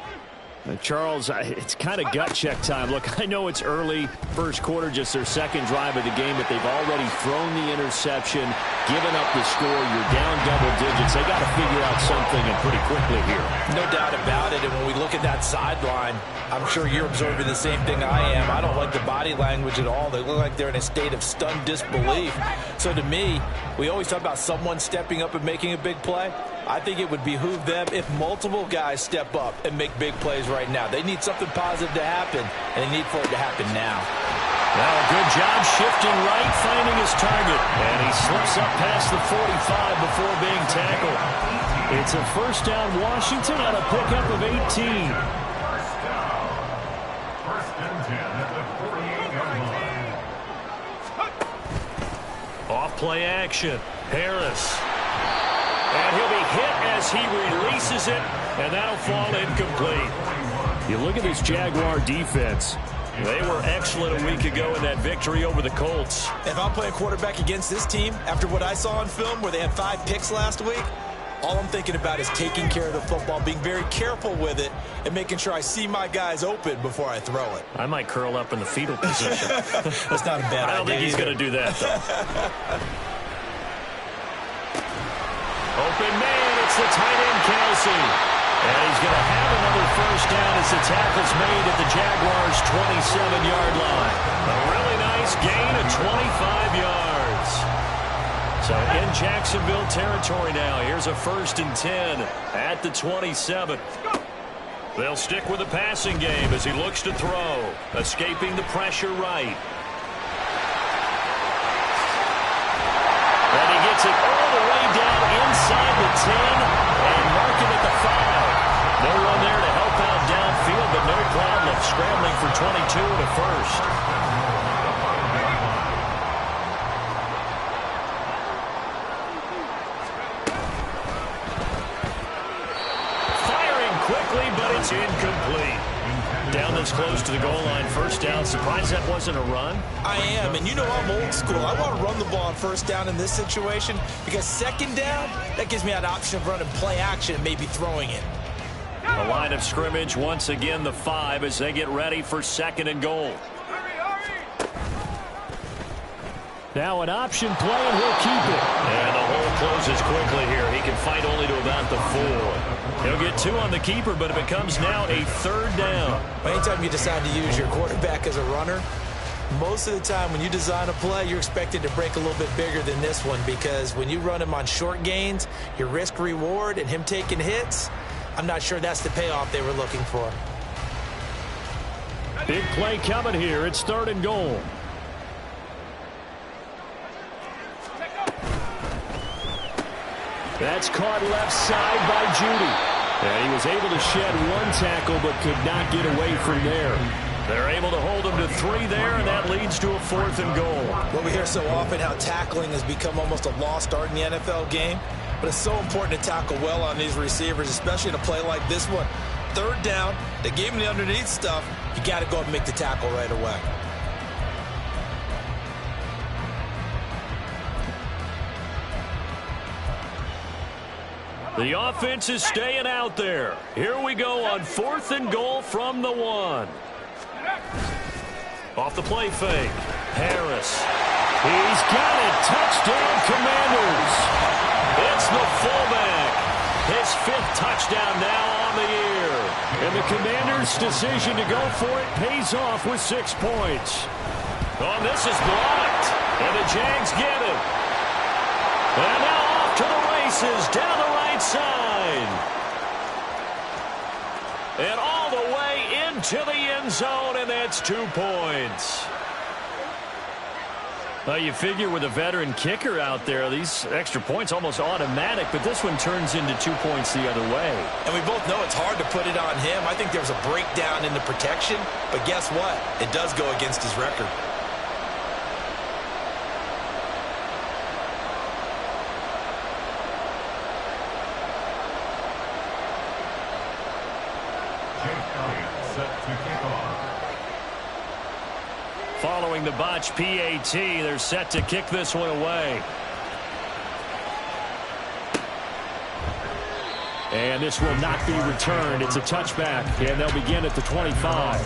Charles, it's kind of gut check time. Look, I know it's early, first quarter, just their 2nd drive of the game, but they've already thrown the interception, given up the score. You're down double digits. They got to figure out something, and pretty quickly here. No doubt about it, and when we look at that sideline, I'm sure you're observing the same thing I am. I don't like the body language at all. They look like they're in a state of stunned disbelief. So to me, we always talk about someone stepping up and making a big play. I think it would behoove them if multiple guys step up and make big plays right now. They need something positive to happen, and they need for it to happen now. Now a good job shifting right, finding his target. And he slips up past the 45 before being tackled. It's a first down Washington on a pickup of 18. First down. 1st and 10 at the 48-yard line. Off play action. Harris. And he'll be hit as he releases it, and that'll fall incomplete. You look at this Jaguar defense. They were excellent a week ago in that victory over the Colts. If I'm playing quarterback against this team, after what I saw on film where they had 5 picks last week, all I'm thinking about is taking care of the football, being very careful with it, and making sure I see my guys open before I throw it. I might curl up in the fetal position. That's not a bad idea. I don't think he's going to do that, though. Open man, it's the tight end, Kelsey. And he's going to have another first down as the tackle's made at the Jaguars' 27-yard line. A really nice gain of 25 yards. So in Jacksonville territory now. Here's a 1st and 10 at the 27. They'll stick with the passing game as he looks to throw. Escaping the pressure right. And he gets it all the way down inside the 10 and marking at the 5. No one there to help out downfield, but no problem scrambling for 22 to first. Firing quickly, but it's incomplete. Down this close to the goal line, first down. Surprised that wasn't a run? I am, and you know I'm old school. I want to run the ball on first down in this situation because second down, that gives me an option of running play action and maybe throwing it. The line of scrimmage, once again, the 5 as they get ready for second and goal. Now an option play, and he'll keep it. And the hole closes quickly here. He can fight only to about the 4. He'll get 2 on the keeper, but it becomes now a third down. Anytime you decide to use your quarterback as a runner, most of the time when you design a play, you're expected to break a little bit bigger than this one because when you run him on short gains, your risk-reward and him taking hits, I'm not sure that's the payoff they were looking for. Big play coming here. It's third and goal. That's caught left side by Judy. And he was able to shed 1 tackle but could not get away from there. They're able to hold him to 3 there, and that leads to a 4th and goal. Well, we hear so often how tackling has become almost a lost art in the NFL game. But it's so important to tackle well on these receivers, especially in a play like this one. Third down, they gave him the underneath stuff. You got to go up and make the tackle right away. The offense is staying out there. Here we go on 4th and goal from the 1. Off the play fake. Harris. He's got it. Touchdown, Commanders. It's the fullback. His 5th touchdown now on the year. And the Commanders' decision to go for it pays off with 6 points. Oh, this is blocked. And the Jags get it. And now off to the races down the right side. And all the way into the end zone, and that's 2 points. Well, you figure with a veteran kicker out there, these extra points almost automatic, but this one turns into 2 points the other way. And we both know it's hard to put it on him. I think there was a breakdown in the protection, but guess what? It does go against his record. Following the botch PAT, they're set to kick this one away. And this will not be returned. It's a touchback, and they'll begin at the 25.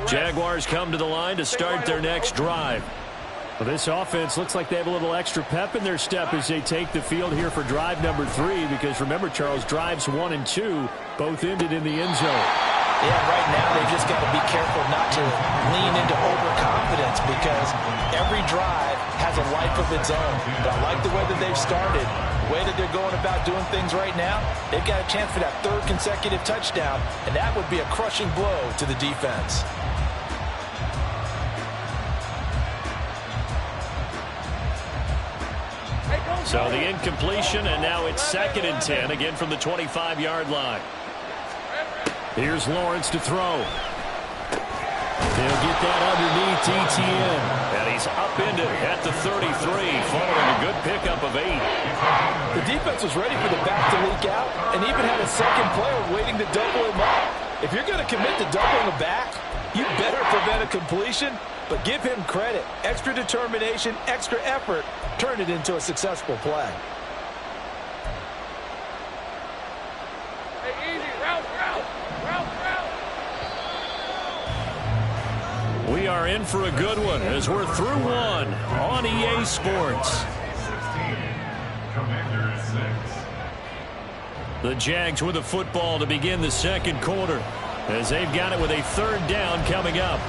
Jaguars come to the line to start their next drive. Well, this offense looks like they have a little extra pep in their step as they take the field here for drive number 3, because remember, Charles, drives 1 and 2 both ended in the end zone. Yeah, right now they've just got to be careful not to lean into overconfidence because every drive has a life of its own. But I like the way that they've started, the way that they're going about doing things right now. They've got a chance for that 3rd consecutive touchdown, and that would be a crushing blow to the defense. So the incompletion, and now it's 2nd and 10, again from the 25-yard line. Here's Lawrence to throw. They'll get that underneath ETN. And he's upended at the 33, following a good pickup of 8. The defense was ready for the back to leak out and even had a second player waiting to double him up. If you're going to commit to doubling the back, you better prevent a completion, but give him credit. Extra determination, extra effort, turn it into a successful play. We are in for a good one as we're through 1 on EA Sports. 16, Commanders 6. The Jags with the football to begin the second quarter as they've got it with a 3rd down coming up.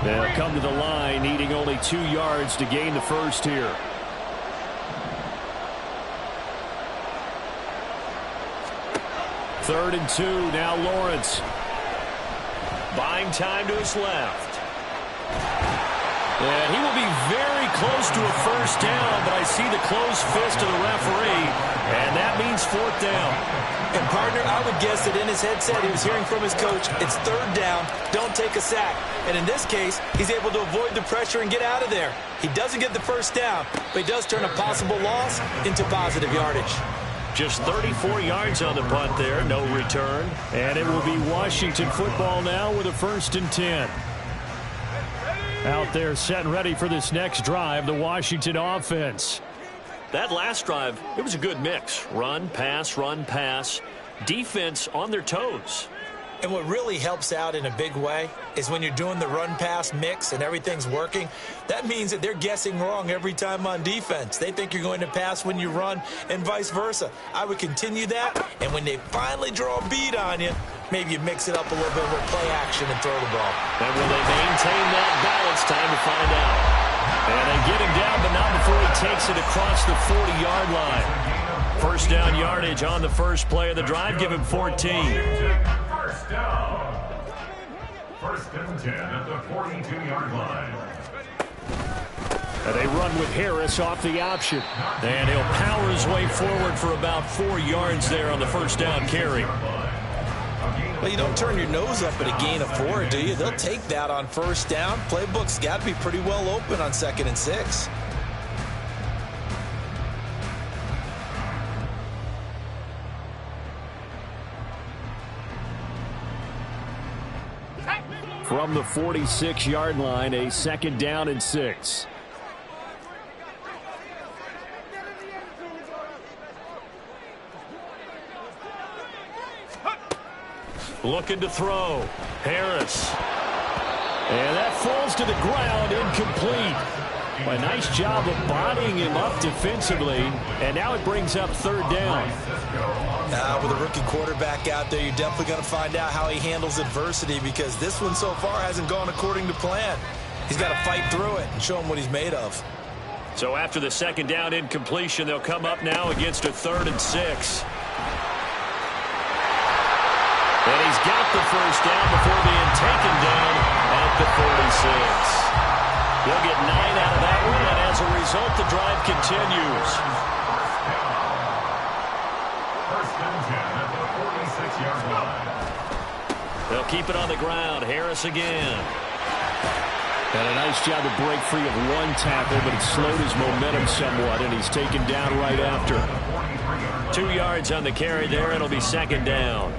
They'll come to the line, needing only 2 yards to gain the first here. 3rd and 2. Now Lawrence. Buying time to his left. And he will be very close to a first down, but I see the closed fist of the referee, and that means 4th down. And, partner, I would guess that in his headset he was hearing from his coach, it's 3rd down, don't take a sack. And in this case, he's able to avoid the pressure and get out of there. He doesn't get the first down, but he does turn a possible loss into positive yardage. Just 34 yards on the punt there, no return. And it will be Washington football now with a 1st and 10. Out there set and ready for this next drive, the Washington offense. That last drive, it was a good mix. Run, pass, defense on their toes. And what really helps out in a big way is when you're doing the run-pass mix and everything's working, that means that they're guessing wrong every time on defense. They think you're going to pass when you run and vice versa. I would continue that, and when they finally draw a beat on you, maybe you mix it up a little bit with play action and throw the ball. And will they maintain that balance? Time to find out. And they get him down, but not before he takes it across the 40-yard line. First down yardage on the first play of the drive. Give him 14. First down. 1st and 10 at the 42-yard line. And they run with Harris off the option. And he'll power his way forward for about 4 yards there on the first down carry. Well, you don't turn your nose up at a gain of 4, do you? They'll take that on first down. Playbook's got to be pretty well open on 2nd and 6. From the 46-yard line, a 2nd down and 6. Looking to throw. Harris. And that falls to the ground, incomplete. A nice job of bodying him up defensively, and now it brings up 3rd down. With a rookie quarterback out there, you're definitely going to find out how he handles adversity, because this one so far hasn't gone according to plan. He's got to fight through it and show him what he's made of. So after the 2nd down incompletion, they'll come up now against a 3rd and 6. And he's got the first down before being taken down at the 46. He'll get 9 out of that one, and as a result, the drive continues. 1st and 10 at the 46-yard line. They'll keep it on the ground. Harris again. And a nice job to break free of one tackle, but it slowed his momentum somewhat, and he's taken down right after. 2 yards on the carry there, and it'll be 2nd down.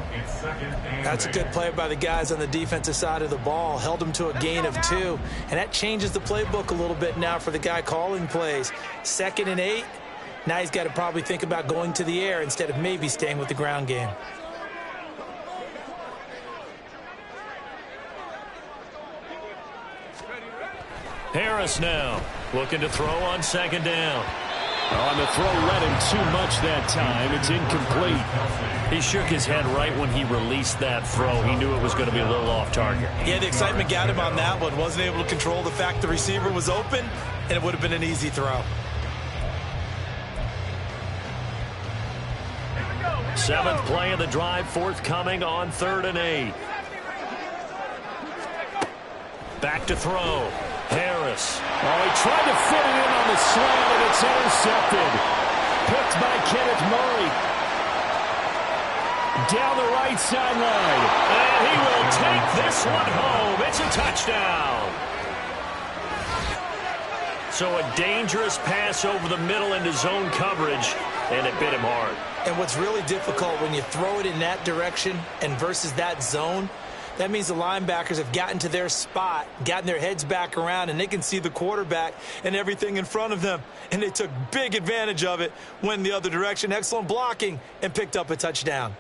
That's a good play by the guys on the defensive side of the ball. Held him to a gain of 2. And that changes the playbook a little bit now for the guy calling plays. 2nd and 8. Now he's got to probably think about going to the air instead of maybe staying with the ground game. Harris now looking to throw on 2nd down. On the throw, read him too much that time. It's incomplete. He shook his head right when he released that throw. He knew it was going to be a little off target. Yeah, the excitement got him on that one. Wasn't able to control the fact the receiver was open, and it would have been an easy throw. 7th play of the drive, forthcoming on 3rd and 8. Back to throw. Harris. Oh, he tried to fit it in on the slant, and it's intercepted. Picked by Kenneth Murray. Down the right sideline. And he will take this one home. It's a touchdown. So a dangerous pass over the middle into zone coverage, and it bit him hard. And what's really difficult when you throw it in that direction and versus that zone, that means the linebackers have gotten to their spot, gotten their heads back around, and they can see the quarterback and everything in front of them. And they took big advantage of it, went the other direction. Excellent blocking, and picked up a touchdown.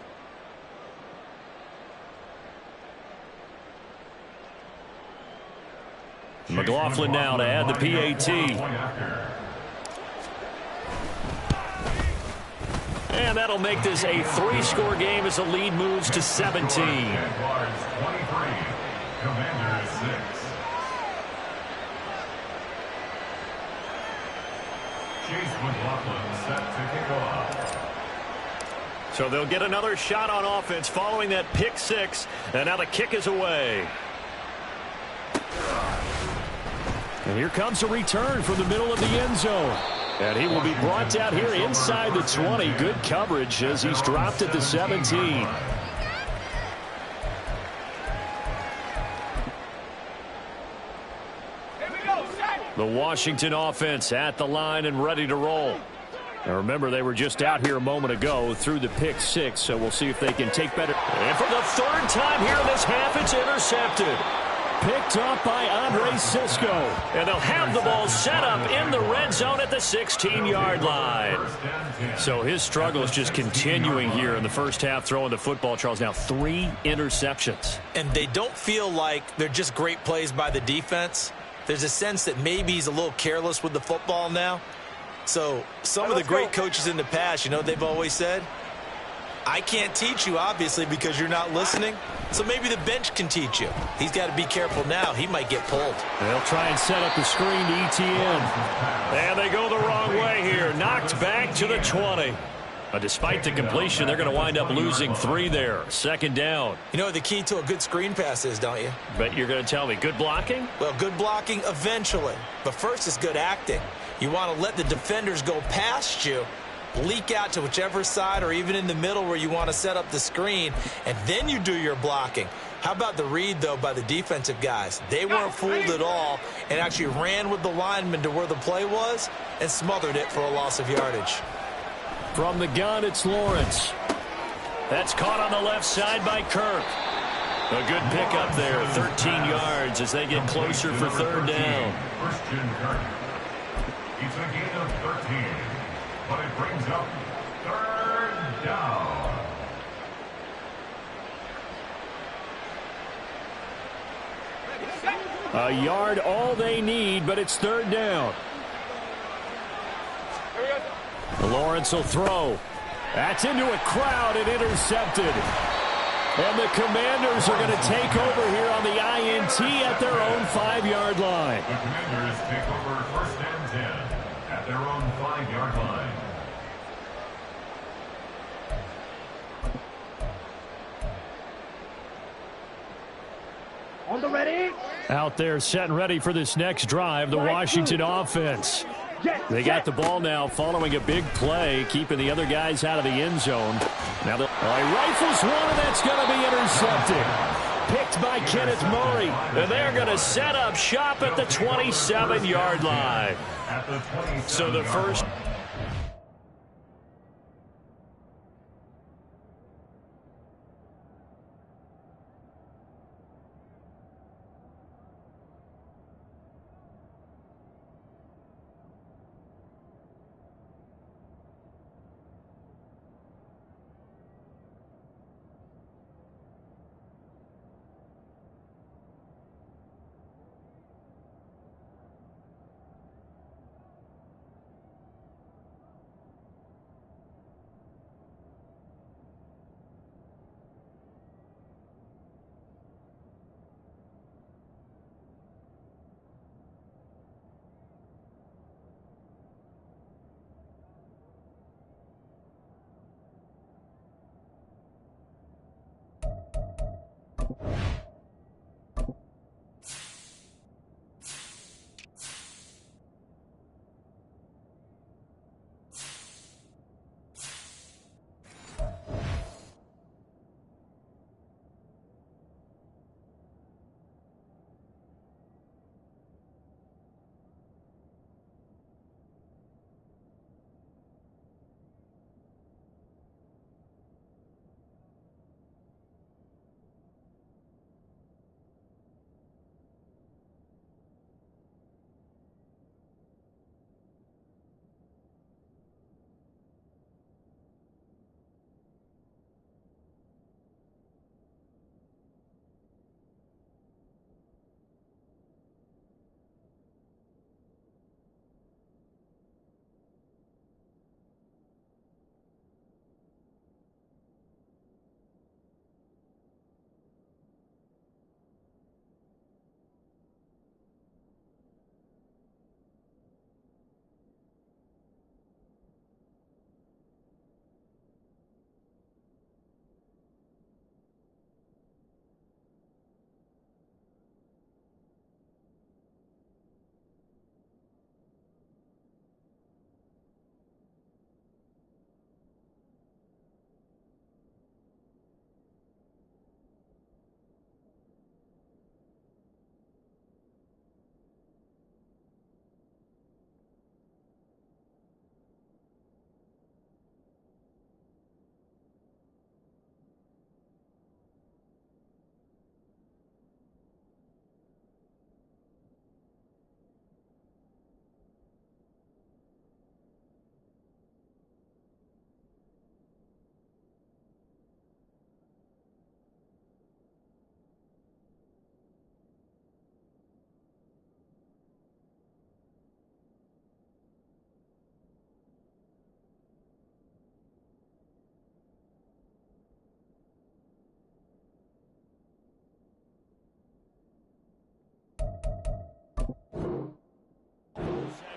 McLaughlin now to add the PAT. And that'll make this a 3-score game as the lead moves to 17. Jaguars 23, Commanders 6. Chase McLaughlin set to kick off. So they'll get another shot on offense following that pick six, and now the kick is away. And here comes a return from the middle of the end zone. And he will be brought down here inside the 20. Good coverage as he's dropped at the 17. The Washington offense at the line and ready to roll. Now remember, they were just out here a moment ago through the pick six, so we'll see if they can take better. And for the third time here in this half, it's intercepted. Picked up by Andre Cisco. And they'll have the ball set up in the red zone at the 16-yard line. So his struggle is just continuing here in the first half, throwing the football, Charles. Now 3 interceptions. And they don't feel like they're just great plays by the defense. There's a sense that maybe he's a little careless with the football now. So some of the great coaches in the past, you know, they've always said, I can't teach you, obviously, because you're not listening. So maybe the bench can teach you. He's got to be careful now. He might get pulled. They'll try and set up the screen to ETN. And they go the wrong way here. Knocked back to the 20. But despite the completion, they're going to wind up losing 3 there. Second down. You know what the key to a good screen pass is, don't you? Bet you're going to tell me. Good blocking? Well, good blocking eventually. But first is good acting. You want to let the defenders go past you, leak out to whichever side or even in the middle where you want to set up the screen, and then you do your blocking. How about the read, though, by the defensive guys? They weren't fooled at all and actually ran with the lineman to where the play was and smothered it for a loss of yardage. From the gun, it's Lawrence. That's caught on the left side by Kirk. A good pickup there, 13 yards as they get closer for third down. Christian Kirk. It's a gain of 13, but it brings up third down. A yard all they need, but it's third down. Lawrence will throw. That's into a crowd and intercepted. And the Commanders are going to take over here on the INT at their own 5-yard line. The Commanders take over first and 10 at their own 5-yard line. On the ready. Out there set and ready for this next drive, the Washington offense. They got the ball now following a big play, keeping the other guys out of the end zone. Now the rifles one, and that's going to be intercepted. Picked by Kenneth Murray. And they're going to set up shop at the 27-yard line. So the first...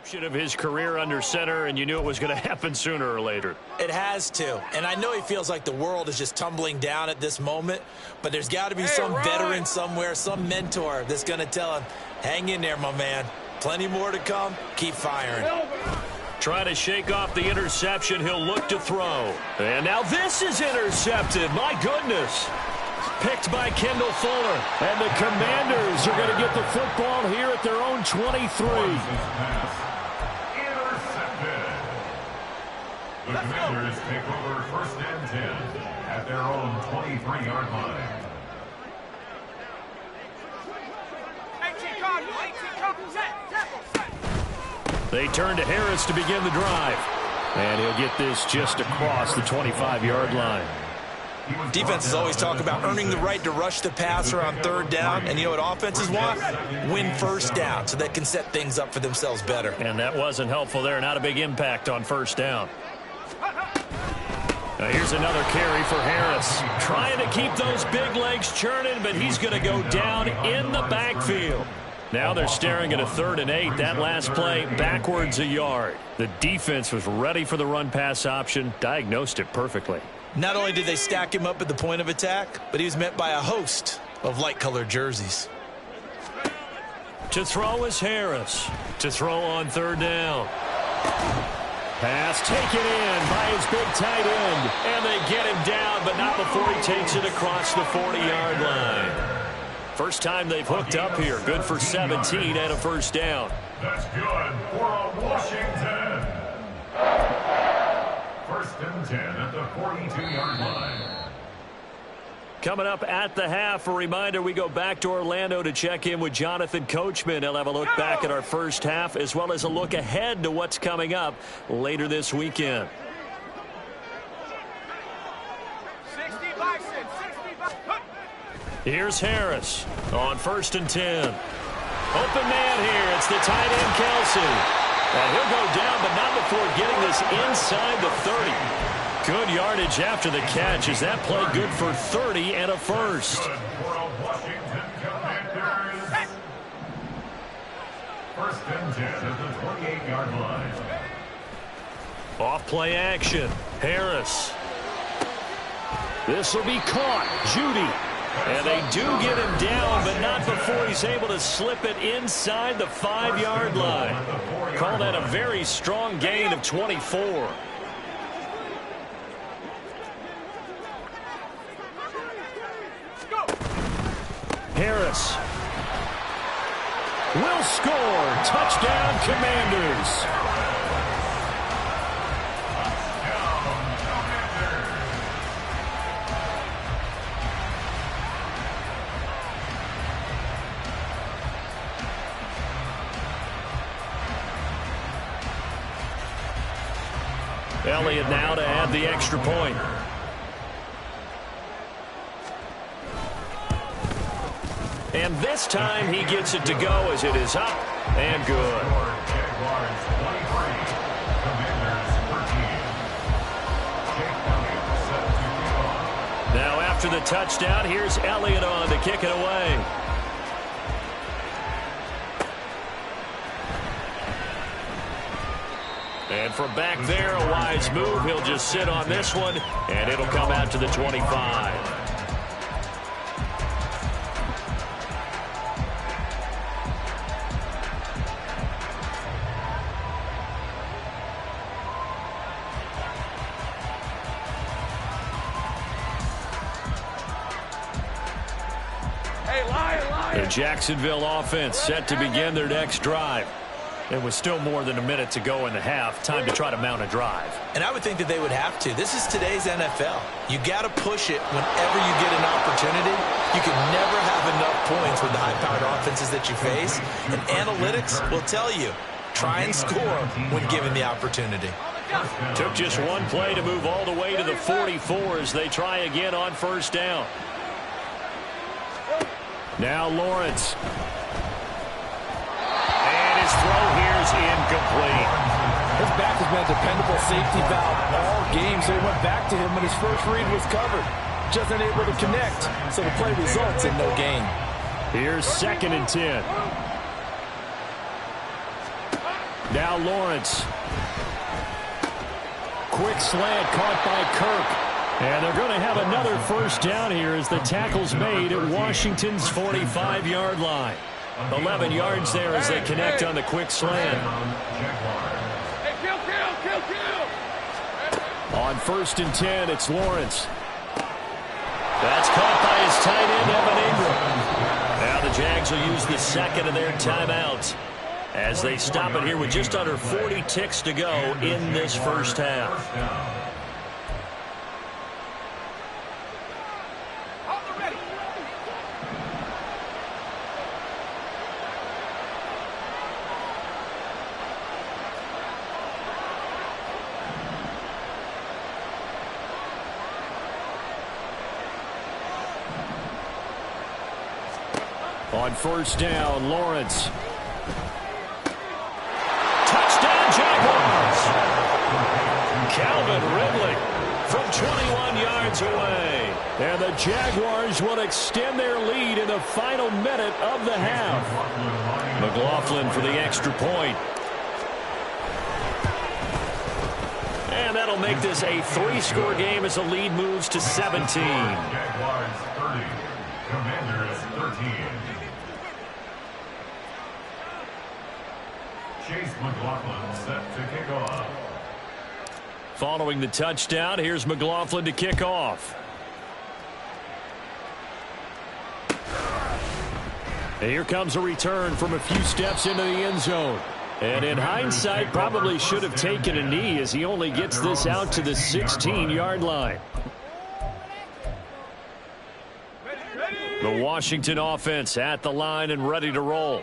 Of his career under center, and you knew it was going to happen sooner or later. It has to, and I know he feels like the world is just tumbling down at this moment, but there's got to be some veteran somewhere, some mentor that's going to tell him, hang in there, my man. Plenty more to come. Keep firing. Trying to shake off the interception. He'll look to throw. And now this is intercepted. My goodness. Picked by Kendall Fuller. And the Commanders are going to get the football here at their own 23. The Commanders take over 1st and 10 at their own 23-yard line. They turn to Harris to begin the drive. And he'll get this just across the 25-yard line. Defenses always talk about earning the right to rush the passer on 3rd down. And you know what offenses want? Win 1st down so they can set things up for themselves better. And that wasn't helpful there. Not a big impact on 1st down. Now here's another carry for Harris. Trying to keep those big legs churning, but he's going to go down in the backfield. Now they're staring at a 3rd and 8. That last play backwards a yard. The defense was ready for the run-pass option, diagnosed it perfectly. Not only did they stack him up at the point of attack, but he was met by a host of light-colored jerseys. To throw is Harris. To throw on 3rd down. Pass taken in by his big tight end. And they get him down, but not before he takes it across the 40-yard line. First time they've hooked up here. Good for 17 and a 1st down. That's good for a Washington. 1st and 10 at the 42-yard line. Coming up at the half, a reminder, we go back to Orlando to check in with Jonathan Coachman. He'll have a look back at our first half as well as a look ahead to what's coming up later this weekend. 60 Bison, 60 Bison. Here's Harris on 1st and 10. Open man here. It's the tight end, Kelsey. And he'll go down, but not before getting this inside the 30. Good yardage after the catch. Is that play good for 30 and a 1st? Good for a Washington Commanders. 1st and 10 at the 28-yard line. Off play action. Harris. This will be caught. Judy. And they do get him down, but not before he's able to slip it inside the 5-yard line. Call that a very strong gain of 24. Harris will score. Touchdown, Commanders. Elliott now to add the extra point. And this time he gets it to go as it is up and good. Now after the touchdown, here's Elliott on to kick it away. And from back there, a wise move. He'll just sit on this one, and it'll come out to the 25. The Jacksonville offense set to begin their next drive. There was still more than a minute to go in the half. Time to try to mount a drive. And I would think that they would have to. This is today's NFL. You got to push it whenever you get an opportunity. You can never have enough points with the high-powered offenses that you face. And analytics will tell you, try and score when given the opportunity. Took just one play to move all the way to the 44 as they try again on 1st down. Now Lawrence. And his throw here is incomplete. His back has been a dependable safety valve all game, so he went back to him when his first read was covered. Just unable to connect, so the play results in no gain. Here's 2nd and 10. Now Lawrence. Quick slant caught by Kirk. And they're going to have another first down here as the tackle's made at Washington's 45-yard line. 11 yards there as they connect on the quick slant. Hey, kill. On 1st and 10, it's Lawrence. That's caught by his tight end, Evan Ingram. Now the Jags will use the second of their timeouts as they stop it here with just under 40 ticks to go in this first half. On 1st down, Lawrence. Touchdown, Jaguars! Calvin Ridley from 21 yards away. And the Jaguars will extend their lead in the final minute of the half. McLaughlin for the extra point. And that'll make this a 3-score game as the lead moves to 17. Jaguars 30, Commanders 13. Chase McLaughlin set to kick off. Following the touchdown, here's McLaughlin to kick off. And here comes a return from a few steps into the end zone. And in hindsight, probably should have taken a knee as he only gets this out to the 16-yard line. The Washington offense at the line and ready to roll.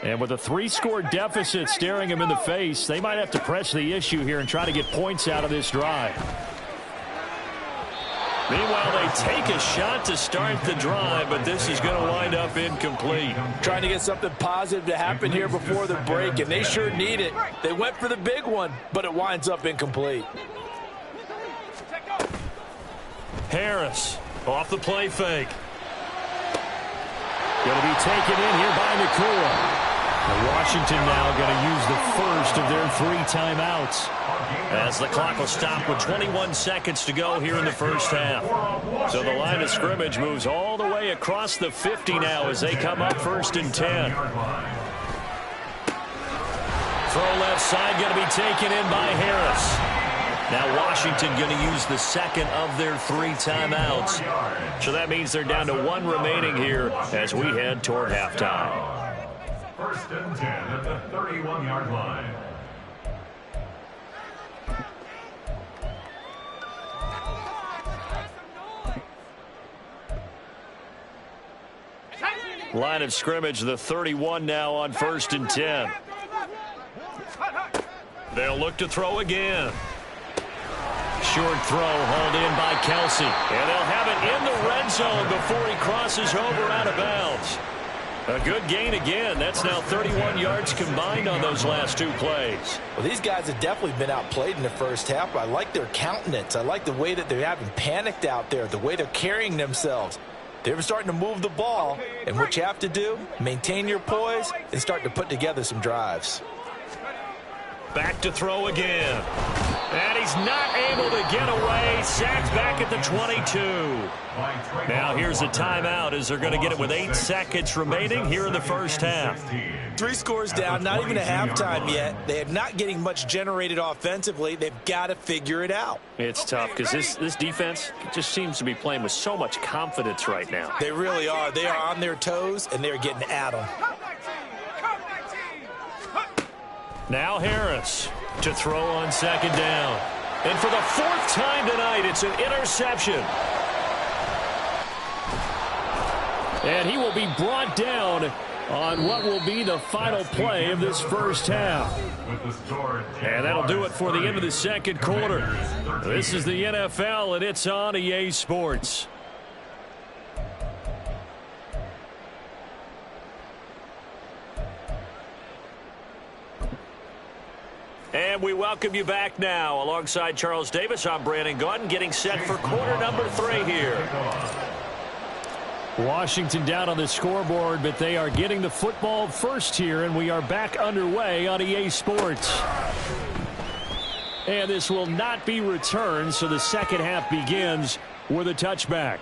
And with a 3-score deficit staring him in the face, they might have to press the issue here and try to get points out of this drive. Meanwhile, they take a shot to start the drive, but this is going to wind up incomplete. Trying to get something positive to happen here before the break, and they sure need it. They went for the big one, but it winds up incomplete. Harris off the play fake. Going to be taken in here by Nakua. Washington now going to use the first of their 3 timeouts as the clock will stop with 21 seconds to go here in the first half. So the line of scrimmage moves all the way across the 50 now as they come up 1st and 10. Throw left side going to be taken in by Harris. Now Washington going to use the second of their 3 timeouts. So that means they're down to 1 remaining here as we head toward halftime. 1st and 10 at the 31-yard line. Line of scrimmage, the 31 now on 1st and 10. They'll look to throw again. Short throw hauled in by Kelsey. And they'll have it in the red zone before he crosses over out of bounds. A good gain again. That's now 31 yards combined on those last 2 plays. Well, these guys have definitely been outplayed in the first half. I like their countenance. I like the way that they haven't panicked out there, the way they're carrying themselves. They're starting to move the ball, and what you have to do, maintain your poise and start to put together some drives. Back to throw again. And he's not able to get away. Sacked back at the 22. Now here's a timeout as they're going to get it with 8 seconds remaining here in the first half. 3 scores down, not even a halftime yet. They are not getting much generated offensively. They've got to figure it out. It's tough because this defense just seems to be playing with so much confidence right now. They really are. They are on their toes, and they're getting at them. Now Harris to throw on 2nd down. And for the 4th time tonight, it's an interception. And he will be brought down on what will be the final play of this first half. And that'll do it for the end of the 2nd quarter. This is the NFL, and it's on EA Sports. And we welcome you back now. Alongside Charles Davis, I'm Brandon Gaudin, getting set for quarter number 3 here. Washington down on the scoreboard, but they are getting the football first here, and we are back underway on EA Sports. And this will not be returned, so the second half begins with a touchback.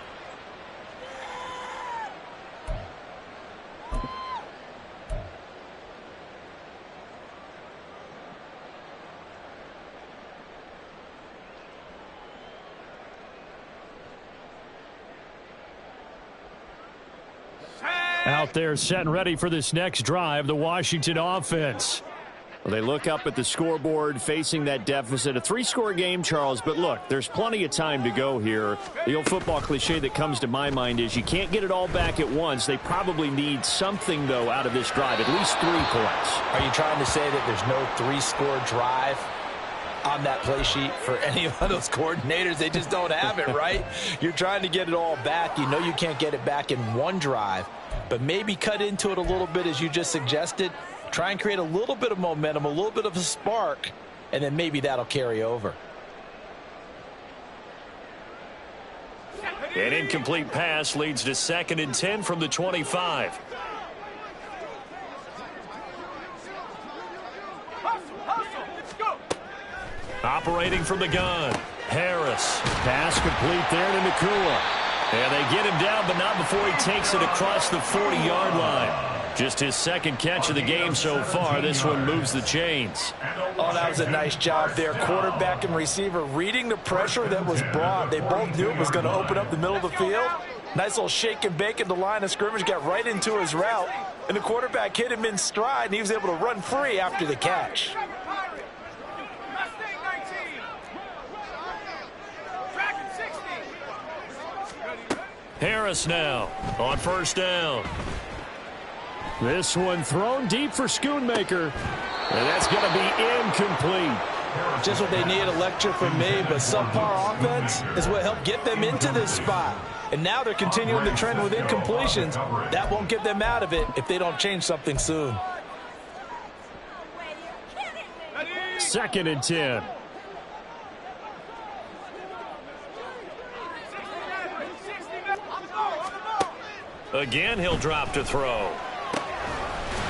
Out there set and ready for this next drive, the Washington offense. Well, they look up at the scoreboard facing that deficit. A 3-score game, Charles, but look, there's plenty of time to go here. The old football cliche that comes to my mind is you can't get it all back at once. They probably need something, though, out of this drive, at least 3 points. Are you trying to say that there's no 3-score drive on that play sheet for any of those coordinators? They just don't have it, right? You're trying to get it all back. You know you can't get it back in one drive, but maybe cut into it a little bit as you just suggested. Try and create a little bit of momentum, a little bit of a spark, and then maybe that'll carry over. An incomplete pass leads to 2nd and 10 from the 25. Operating from the gun, Harris. Pass complete there to Nakua. And they get him down, but not before he takes it across the 40-yard line. Just his 2nd catch of the game so far. This one moves the chains. Oh, that was a nice job there. Quarterback and receiver reading the pressure that was brought. They both knew it was going to open up the middle of the field. Nice little shake and bake at the line of scrimmage. Got right into his route. And the quarterback hit him in stride, and he was able to run free after the catch. Harris now on 1st down. This one thrown deep for Schoonmaker. And that's going to be incomplete. Just what they need, a lecture from me, but subpar offense is what helped get them into this spot. And now they're continuing the trend with incompletions. That won't get them out of it if they don't change something soon. 2nd and 10. Again, he'll drop to throw.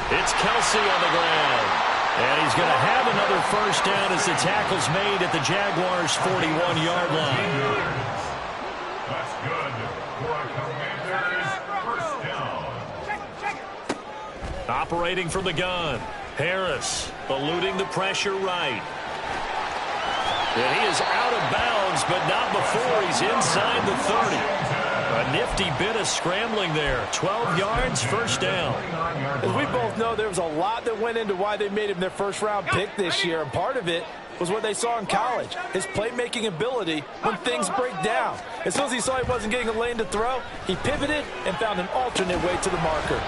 It's Kelsey on the ground. And he's going to have another 1st down as the tackle's made at the Jaguars' 41-yard line. That's good for a Commander's 1st down. Operating from the gun, Harris eluding the pressure right. And he is out of bounds, but not before he's inside the 30. A nifty bit of scrambling there. 12 yards, 1st down. As we both know, there was a lot that went into why they made him their 1st-round pick this year, and part of it was what they saw in college, his playmaking ability when things break down. As soon as he saw he wasn't getting a lane to throw, he pivoted and found an alternate way to the marker.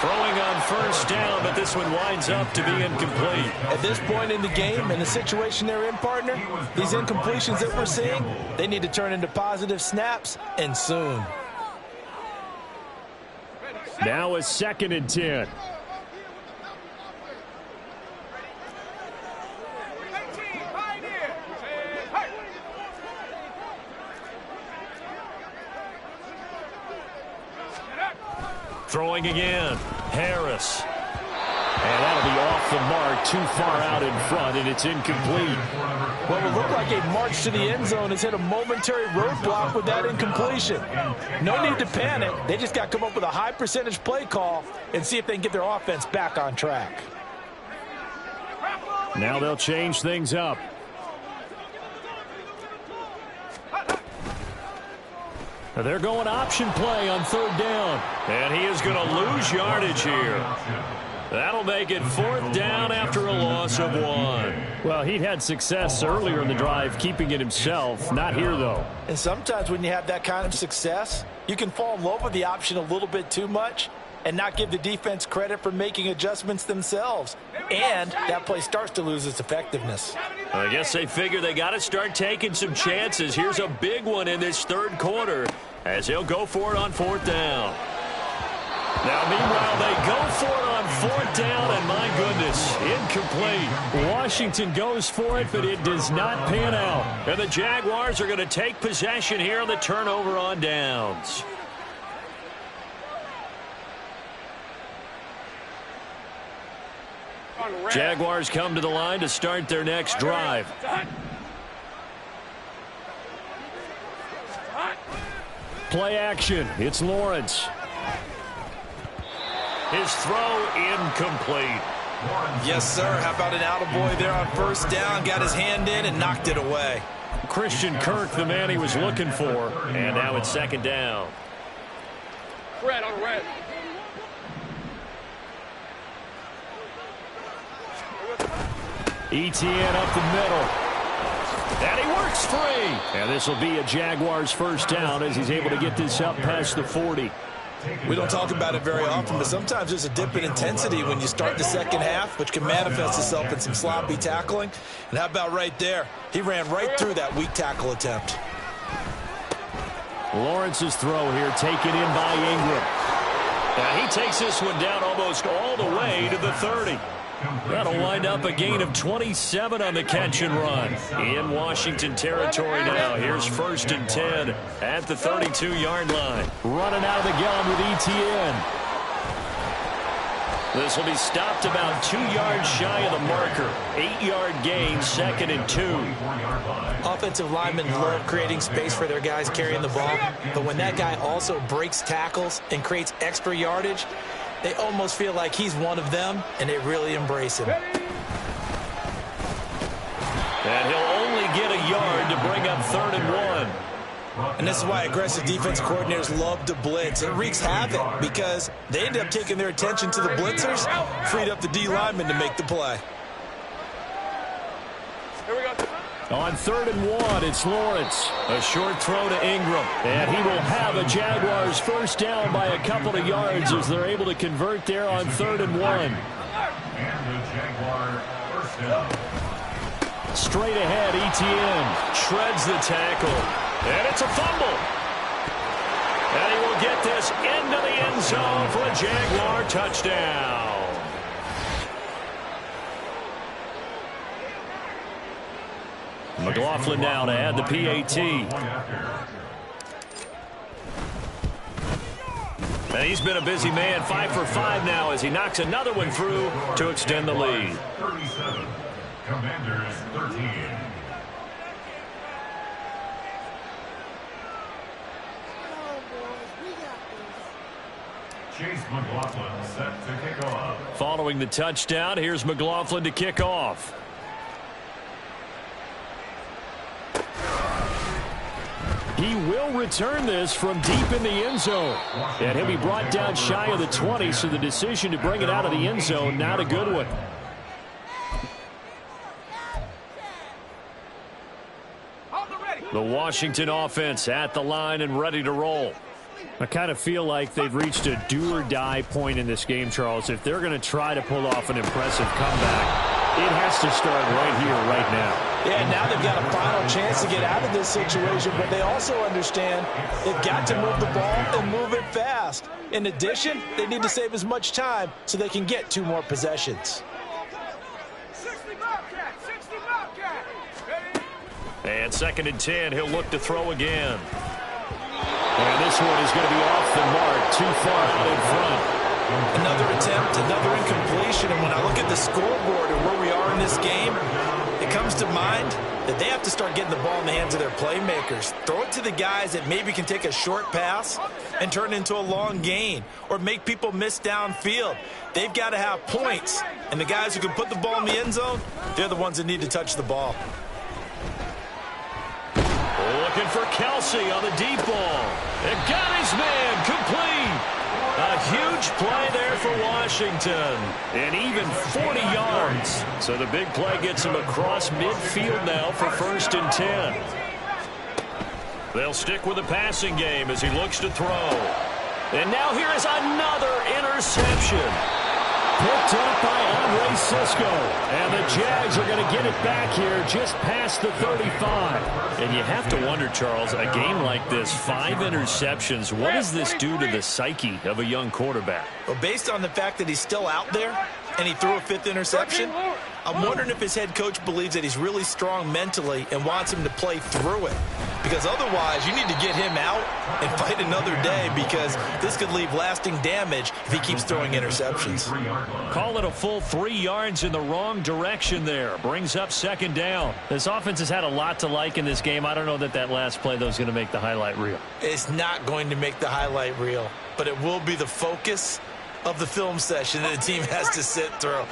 Throwing on 1st down, but this one winds up to be incomplete. At this point in the game, in the situation they're in, partner, these incompletions that we're seeing, they need to turn into positive snaps, and soon. Now a 2nd and 10. Throwing again, Harris. And that'll be off the mark, too far out in front, and it's incomplete. What would look like a march to the end zone has hit a momentary roadblock with that incompletion. No need to panic. They just got to come up with a high percentage play call and see if they can get their offense back on track. Now they'll change things up. They're going option play on 3rd down. And he is going to lose yardage here. That'll make it 4th down after a loss of 1. Well, he'd had success earlier in the drive keeping it himself. Not here, though. And sometimes when you have that kind of success, you can fall in love with the option a little bit too much and not give the defense credit for making adjustments themselves. And that play starts to lose its effectiveness. I guess they figure they got to start taking some chances. Here's a big one in this 3rd quarter as he'll go for it on 4th down. Now, meanwhile, they go for it on 4th down, and my goodness, incomplete. Washington goes for it, but it does not pan out. And the Jaguars are going to take possession here on the turnover on downs. Jaguars come to the line to start their next drive. Play action. It's Lawrence. His throw incomplete. Yes, sir. How about an attaboy there on first down? Got his hand in and knocked it away. Christian Kirk, the man he was looking for. And now it's second down. Red on red. ETN up the middle. And he works free. And this will be a Jaguars first down as he's able to get this up past the 40. We don't talk about it very often, but sometimes there's a dip in intensity when you start the second half, which can manifest itself in some sloppy tackling. And how about right there? He ran right through that weak tackle attempt. Lawrence's throw here taken in by Ingram. Now he takes this one down almost all the way to the 30. That'll wind up a gain of 27 on the catch and run. In Washington territory now. Here's 1st and 10 at the 32-yard line. Running out of the gun with ETN. This will be stopped about 2 yards shy of the marker. 8-yard gain, 2nd and 2. Offensive linemen love creating space for their guys carrying the ball, but when that guy also breaks tackles and creates extra yardage, they almost feel like he's one of them, and they really embrace him. And he'll only get a yard to bring up 3rd and 1. And this is why aggressive defense coordinators love to blitz. It wreaks havoc because they end up taking their attention to the blitzers, freed up the D lineman to make the play. Here we go. On 3rd and 1, it's Lawrence. A short throw to Ingram. And he will have a Jaguars first down by a couple of yards as they're able to convert there on 3rd and 1. And the Jaguar first down. Straight ahead, ETN shreds the tackle. And it's a fumble. And he will get this into the end zone for a Jaguar touchdown. McLaughlin now to add the PAT. And he's been a busy man, 5 for 5 now as he knocks another one through to extend the lead. 37, Commanders 13. Chase McLaughlin set to kick off. Following the touchdown, here's McLaughlin to kick off. He will return this from deep in the end zone. And he'll be brought down shy of the 20, so the decision to bring it out of the end zone, not a good one. The Washington offense at the line and ready to roll. I kind of feel like they've reached a do-or-die point in this game, Charles. If they're going to try to pull off an impressive comeback, it has to start right here, right now. Yeah, now they've got a final chance to get out of this situation, but they also understand they've got to move the ball and move it fast. In addition, they need to save as much time so they can get 2 more possessions. 60 Bobcat, 60 Bobcat. And 2nd and 10, he'll look to throw again. And this one is going to be off the mark, too far out in front. Another attempt, another incompletion, and when I look at the scoreboard and where we are in this game, it comes to mind that they have to start getting the ball in the hands of their playmakers. Throw it to the guys that maybe can take a short pass and turn it into a long gain or make people miss downfield. They've got to have points, and the guys who can put the ball in the end zone, they're the ones that need to touch the ball. Looking for Kelsey on the deep ball. And got his man complete. A huge play there for Washington. And even 40 yards. So the big play gets him across midfield now for 1st and 10. They'll stick with the passing game as he looks to throw. And now here is another interception. Picked up by Andre Cisco. And the Jags are going to get it back here just past the 35. And you have to wonder, Charles, a game like this, 5 interceptions, what does this do to the psyche of a young quarterback? Well, based on the fact that he's still out there and he threw a 5th interception, I'm wondering if his head coach believes that he's really strong mentally and wants him to play through it. Because otherwise, you need to get him out and fight another day, because this could leave lasting damage if he keeps throwing interceptions. Call it a full 3 yards in the wrong direction there. Brings up second down. This offense has had a lot to like in this game. I don't know that last play, though, is going to make the highlight reel. It's not going to make the highlight reel, but it will be the focus of the film session that the team has to sit through.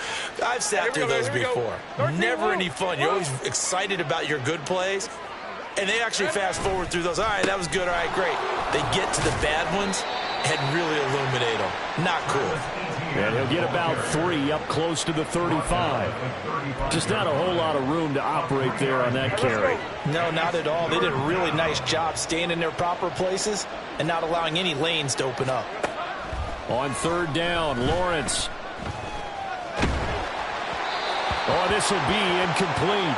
I've sat through those before. Never any fun. You're always excited about your good plays, and they actually fast forward through those. All right, that was good. All right, great. They get to the bad ones and really illuminate them. Not cool. And he'll get about 3 up close to the 35. Just not a whole lot of room to operate there on that carry. No, not at all. They did a really nice job staying in their proper places and not allowing any lanes to open up. On third down, Lawrence. Oh, this will be incomplete.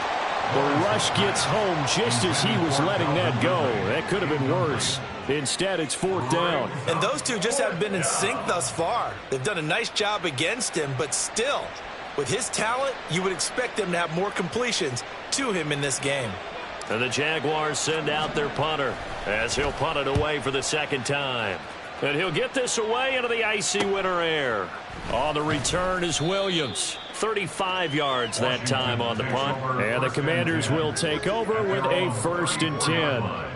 The rush gets home just as he was letting that go. That could have been worse. Instead, it's fourth down. And those two just haven't been in sync thus far. They've done a nice job against him, but still, with his talent, you would expect them to have more completions to him in this game. And the Jaguars send out their punter as he'll punt it away for the second time. And he'll get this away into the icy winter air. On the return is Williams. 35 yards that time on the punt. And the Commanders will take over with a 1st and 10.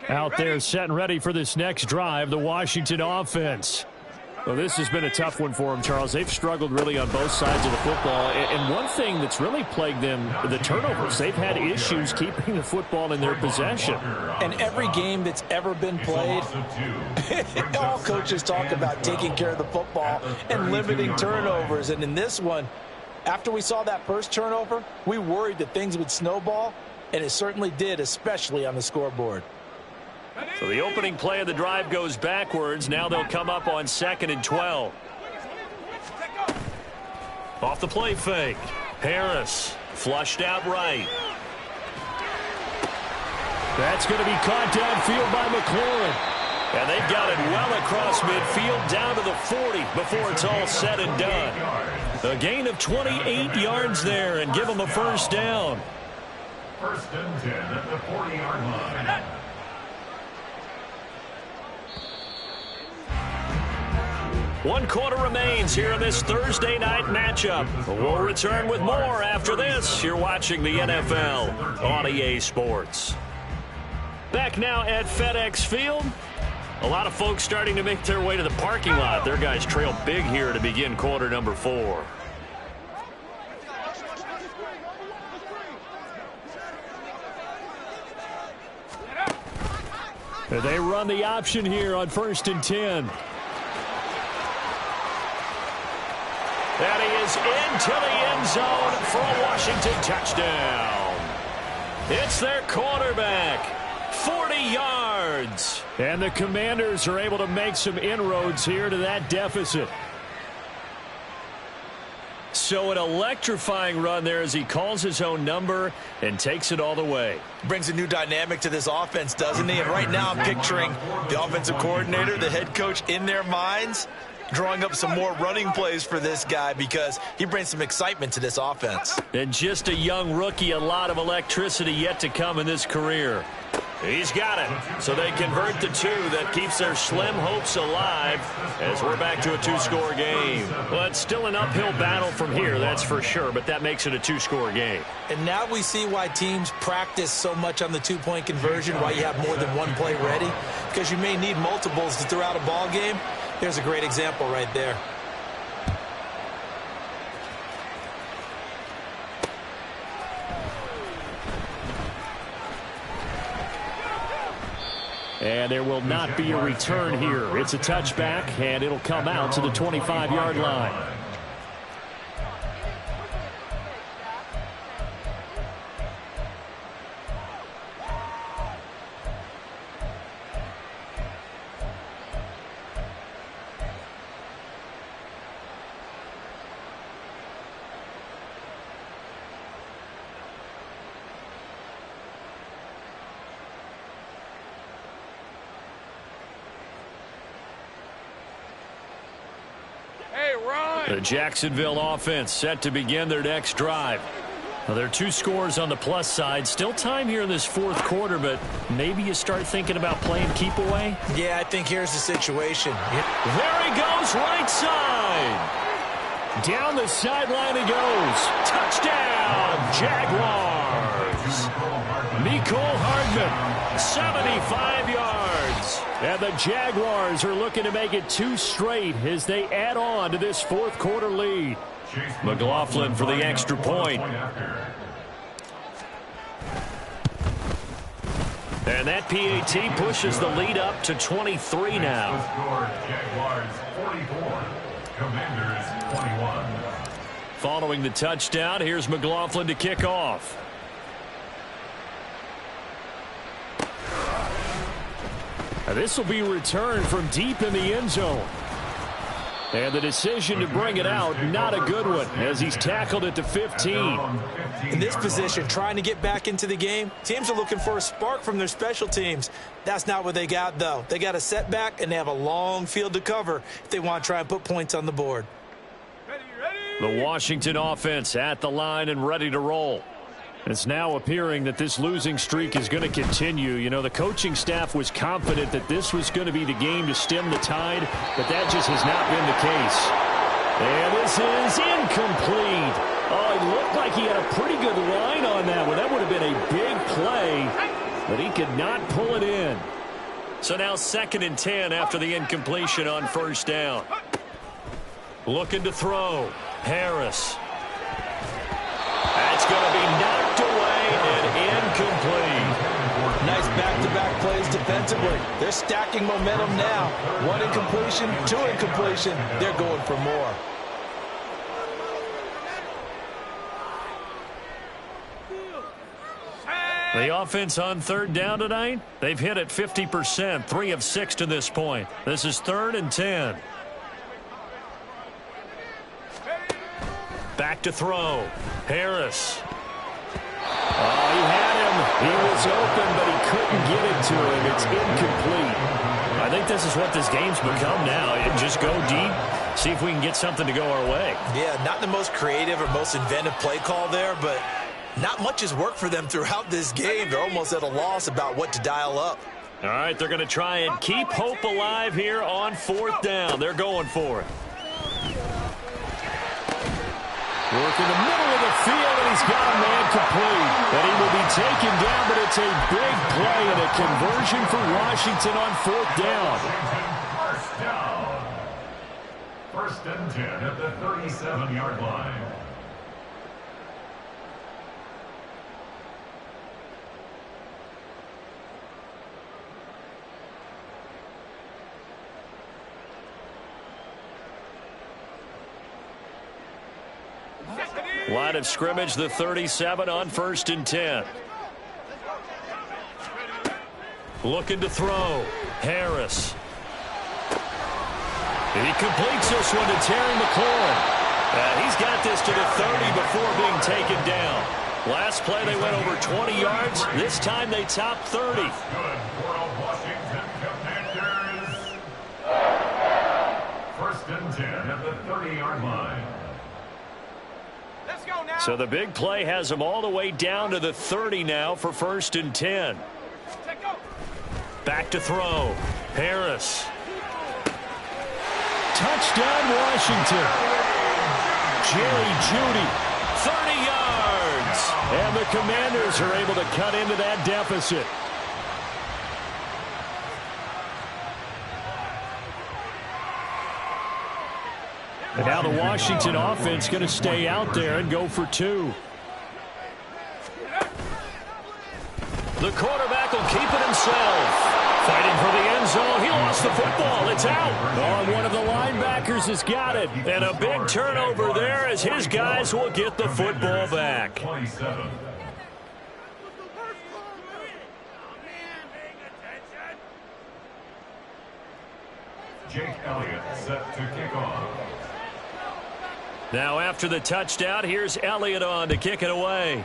Out there set and ready for this next drive, the Washington offense. Well, this has been a tough one for them, Charles. They've struggled really on both sides of the football. And one thing that's really plagued them, the turnovers. They've had issues keeping the football in their possession. And every game that's ever been played, all coaches talk about taking care of the football and limiting turnovers. And in this one, after we saw that first turnover, we worried that things would snowball, and it certainly did, especially on the scoreboard. So the opening play of the drive goes backwards. Now they'll come up on 2nd and 12. Off the play fake. Harris flushed out right. That's going to be caught downfield by McLaurin. And they've got it well across midfield down to the 40 before it's all said and done. A gain of 28 yards there and give them a first down. 1st and 10 at the 40-yard line. One quarter remains here in this Thursday night matchup. We'll return with more after this. You're watching the NFL on EA Sports. Back now at FedEx Field. A lot of folks starting to make their way to the parking lot. Their guys trail big here to begin quarter number 4. They run the option here on 1st and 10. That is into the end zone for a Washington touchdown. It's their quarterback. 40 yards. And the Commanders are able to make some inroads here to that deficit. So an electrifying run there as he calls his own number and takes it all the way. Brings a new dynamic to this offense, doesn't he? And right now I'm picturing the offensive coordinator, the head coach in their minds, drawing up some more running plays for this guy because he brings some excitement to this offense. And just a young rookie, a lot of electricity yet to come in this career. He's got it. So they convert the 2 that keeps their slim hopes alive as we're back to a 2-score game. Well, it's still an uphill battle from here, that's for sure, but that makes it a 2-score game. And now we see why teams practice so much on the 2-point conversion, why you have more than one play ready, because you may need multiples to throw out a ball game. There's a great example right there. And there will not be a return here. It's a touchback, and it'll come out to the 25-yard line. The Jacksonville offense set to begin their next drive. Well, there are 2 scores on the plus side. Still time here in this fourth quarter, but maybe you start thinking about playing keep away? Yeah, I think here's the situation. There he goes, right side. Down the sideline he goes. Touchdown, Jaguars. Mecole Hardman, 75 yards. And the Jaguars are looking to make it 2 straight as they add on to this fourth quarter lead. McLaughlin for the extra point. And that PAT pushes the lead up to 23 now. Jaguars 44, Commanders 21. Following the touchdown, here's McLaughlin to kick off. This will be returned from deep in the end zone. And the decision to bring it out, not a good one, as he's tackled at the 15. In this position, trying to get back into the game, teams are looking for a spark from their special teams. That's not what they got, though. They got a setback, and they have a long field to cover if they want to try and put points on the board. The Washington offense at the line and ready to roll. It's now appearing that this losing streak is going to continue. You know, the coaching staff was confident that this was going to be the game to stem the tide, but that just has not been the case. And this is incomplete. Oh, it looked like he had a pretty good line on that one. That would have been a big play, but he could not pull it in. So now 2nd and 10 after the incompletion on first down. Looking to throw. Harris. That's going to be knocked away and incomplete. Nice back-to-back plays defensively. They're stacking momentum now. 1 incompletion, 2 incompletion. They're going for more. The offense on 3rd down tonight, they've hit it 50%, 3 of 6 to this point. This is 3rd and 10. Back to throw. Harris. Oh, he had him. He was open, but he couldn't get it to him. It's incomplete. I think this is what this game's become now. Just go deep, see if we can get something to go our way. Yeah, not the most creative or most inventive play call there, but not much has worked for them throughout this game. They're almost at a loss about what to dial up. All right, they're going to try and keep hope alive here on 4th down. They're going for it. Work in the middle of the field, and he's got a man complete. And he will be taken down, but it's a big play and a conversion for Washington on 4th down. First down. 1st and 10 at the 37-yard line. Line of scrimmage, the 37 on 1st and 10. Looking to throw. Harris. He completes this one to Terry McLaurin. He's got this to the 30 before being taken down. Last play they went over 20 yards. This time they topped 30. Good for Washington Commanders. 1st and 10 at the 30-yard line. So the big play has them all the way down to the 30 now for 1st and 10. Back to throw. Harris. Touchdown, Washington. Jerry Jeudy, 30 yards. And the Commanders are able to cut into that deficit. And now the Washington offense going to stay out there and go for 2. The quarterback will keep it himself. Fighting for the end zone. He lost the football. It's out. Oh, one of the linebackers has got it. And a big turnover there as his guys will get the football back. 27. Jake Elliott set to kick off. Now after the touchdown, here's Elliott on to kick it away.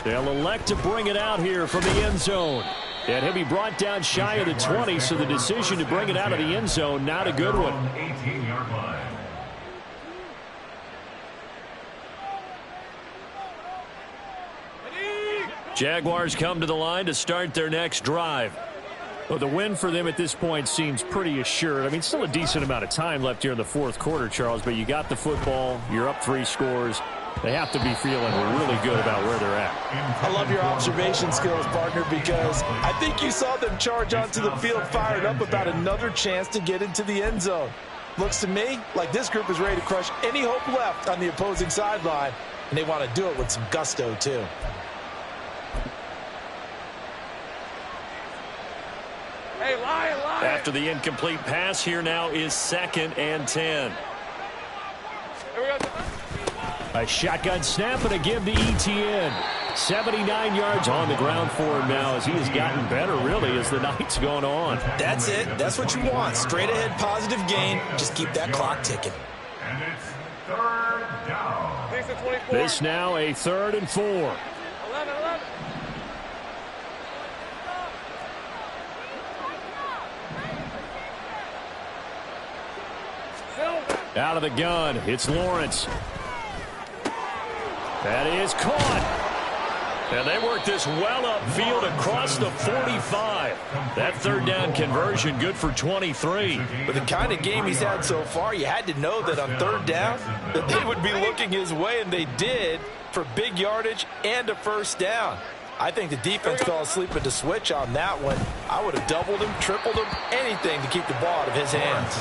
They'll elect to bring it out here from the end zone. And he'll be brought down shy of the 20, so the decision to bring it out of the end zone, not a good one. 18-yard line. Jaguars come to the line to start their next drive. Well, the win for them at this point seems pretty assured. I mean, still a decent amount of time left here in the fourth quarter, Charles, but you got the football, you're up 3 scores. They have to be feeling really good about where they're at. I love your observation skills, partner, because I think you saw them charge onto the field fired up about another chance to get into the end zone. Looks to me like this group is ready to crush any hope left on the opposing sideline, and they want to do it with some gusto, too. Hey, Lion. After the incomplete pass, here now is 2nd and 10. Here we go. A shotgun snap and a give to Etienne. 79 yards on the ground for him now as he has gotten better, really, as the night's gone on. That's it. That's what you want. Straight ahead positive gain. Just keep that clock ticking. And it's 3rd down. This now a 3rd and 4. 11. Out of the gun, it's Lawrence. That is caught. And they work this well upfield across the 45. That 3rd down conversion good for 23. With the kind of game he's had so far, you had to know that on 3rd down that they would be looking his way, and they did, for big yardage and a 1st down. I think the defense fell asleep at the switch on that one. I would have doubled him, tripled him, anything to keep the ball out of his hands.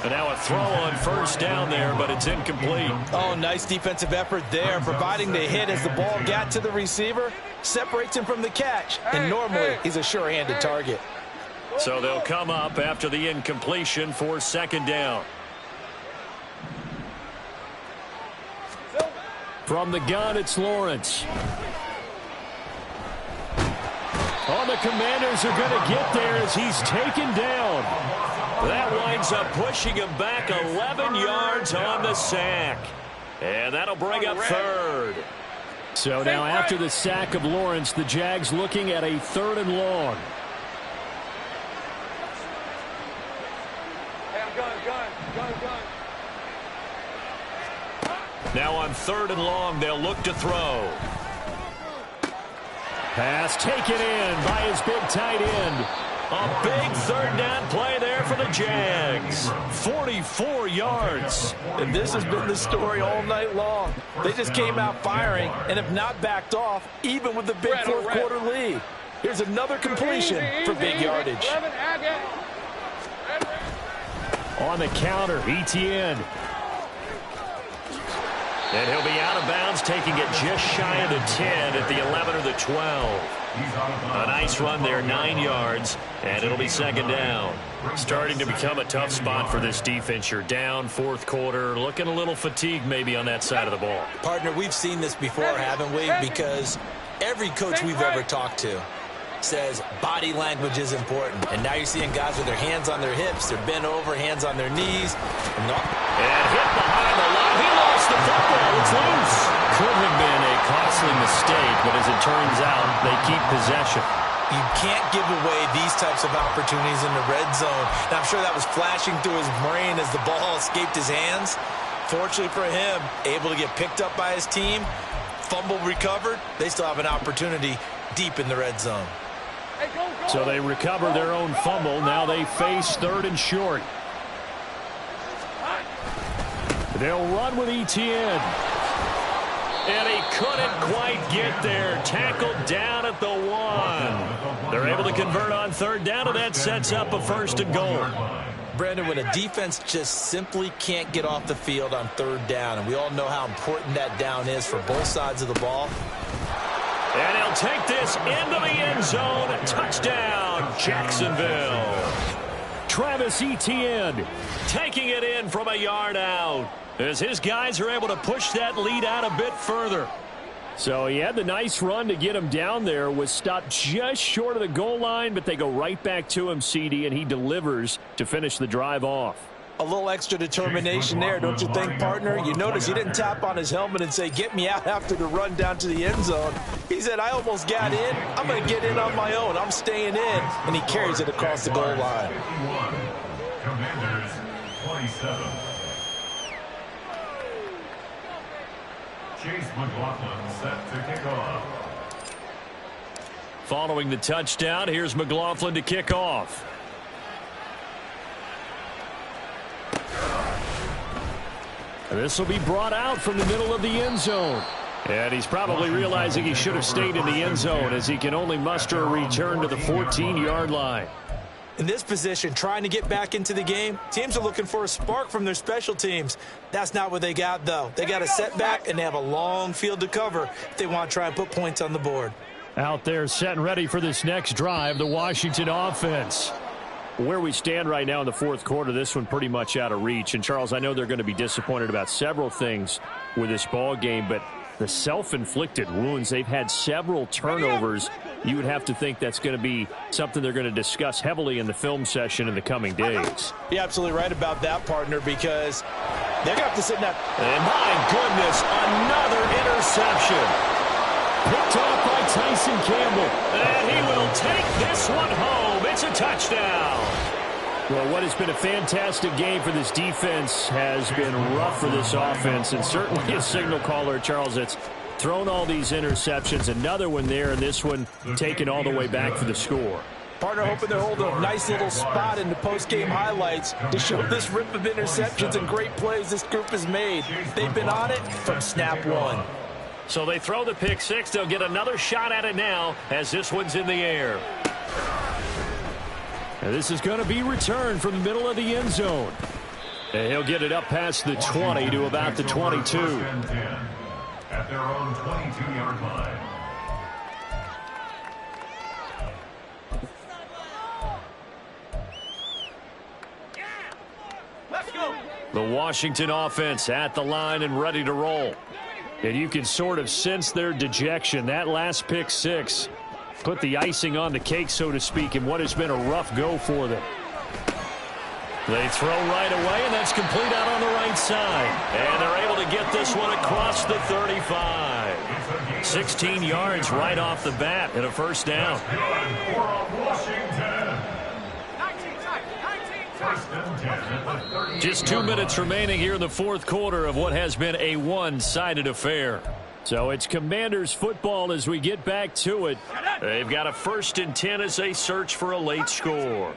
And now a throw on 1st down there, but it's incomplete. Oh, nice defensive effort there, providing the hit as the ball got to the receiver, separates him from the catch, and normally he's a sure-handed target. So they'll come up after the incompletion for 2nd down. From the gun, it's Lawrence. Oh, the Commanders are going to get there as he's taken down. That winds up pushing him back 11 yards on the sack. And that'll bring up 3rd. So now after the sack of Lawrence, the Jags looking at a 3rd and long. Hey, I'm gun. Now on 3rd and long, they'll look to throw. Pass taken in by his big tight end. A big 3rd down play there for the Jags. 44 yards. And this has been the story all night long. They just came out firing and have not backed off, even with the big fourth quarter lead. Here's another completion for big yardage. On the counter, Etienne. And he'll be out of bounds, taking it just shy of the 10 at the 11 or the 12. A nice run there, 9 yards, and it'll be 2nd down. Starting to become a tough spot for this defense. You're down 4th quarter, looking a little fatigued maybe on that side of the ball. Partner, we've seen this before, haven't we? Because every coach we've ever talked to says body language is important. And now you're seeing guys with their hands on their hips, they're bent over, hands on their knees. And hit behind the line. He lost the football. It's loose. Could have been a costly mistake, but as it turns out, they keep possession. You can't give away these types of opportunities in the red zone. Now, I'm sure that was flashing through his brain as the ball escaped his hands. Fortunately for him, able to get picked up by his team, fumble recovered. They still have an opportunity deep in the red zone. So they recover their own fumble. Now they face 3rd and short. They'll run with Etienne. And he couldn't quite get there. Tackled down at the 1. They're able to convert on 3rd down, and that sets up a 1st and goal. Brandon, when a defense just simply can't get off the field on 3rd down, and we all know how important that down is for both sides of the ball. And he'll take this into the end zone. Touchdown, Jacksonville. Travis Etienne taking it in from a yard out as his guys are able to push that lead out a bit further. So he had the nice run to get him down there, was stopped just short of the goal line, but they go right back to him, CD, and he delivers to finish the drive off. A little extra determination there, don't you think, partner? You notice he didn't tap on his helmet and say, get me out after the run down to the end zone. He said, I almost got in. I'm going to get in on my own. I'm staying in. And he carries it across the goal line. 51. Commanders 27. Chase McLaughlin set to kick off. Following the touchdown, here's McLaughlin to kick off. This will be brought out from the middle of the end zone. And he's probably realizing he should have stayed in the end zone as he can only muster a return to the 14-yard line. In this position, trying to get back into the game, teams are looking for a spark from their special teams. That's not what they got, though. They got a setback, and they have a long field to cover if they want to try and put points on the board. Out there set and ready for this next drive, the Washington offense. Where we stand right now in the fourth quarter, this one pretty much out of reach. And, Charles, I know they're going to be disappointed about several things with this ball game, but the self-inflicted wounds, they've had several turnovers. You would have to think that's going to be something they're going to discuss heavily in the film session in the coming days. You're absolutely right about that, partner, because they're going to have to sit in that. And, my goodness, another interception. Picked off by Tyson Campbell. And he will take this one home. It's a touchdown. Well, what has been a fantastic game for this defense has been rough for this offense, and certainly a signal caller, Charles, that's thrown all these interceptions. Another one there, and this one taken all the way back for the score. Partner hoping they're holding a nice little spot in the post-game highlights to show this rip of interceptions and great plays this group has made. They've been on it from snap one. So they throw the pick six. They'll get another shot at it now as this one's in the air. And this is going to be returned from the middle of the end zone. And he'll get it up past the 20 to about the 22. At their own 22-yard line. Let's go. The Washington offense at the line and ready to roll. And you can sort of sense their dejection. That last pick six put the icing on the cake, so to speak, in what has been a rough go for them. They throw right away, and that's complete out on the right side. And they're able to get this one across the 35. 16 yards right off the bat and a first down. Just 2 minutes remaining here in the fourth quarter of what has been a one-sided affair. So it's Commanders football as we get back to it. They've got a 1st and 10 as they search for a late score.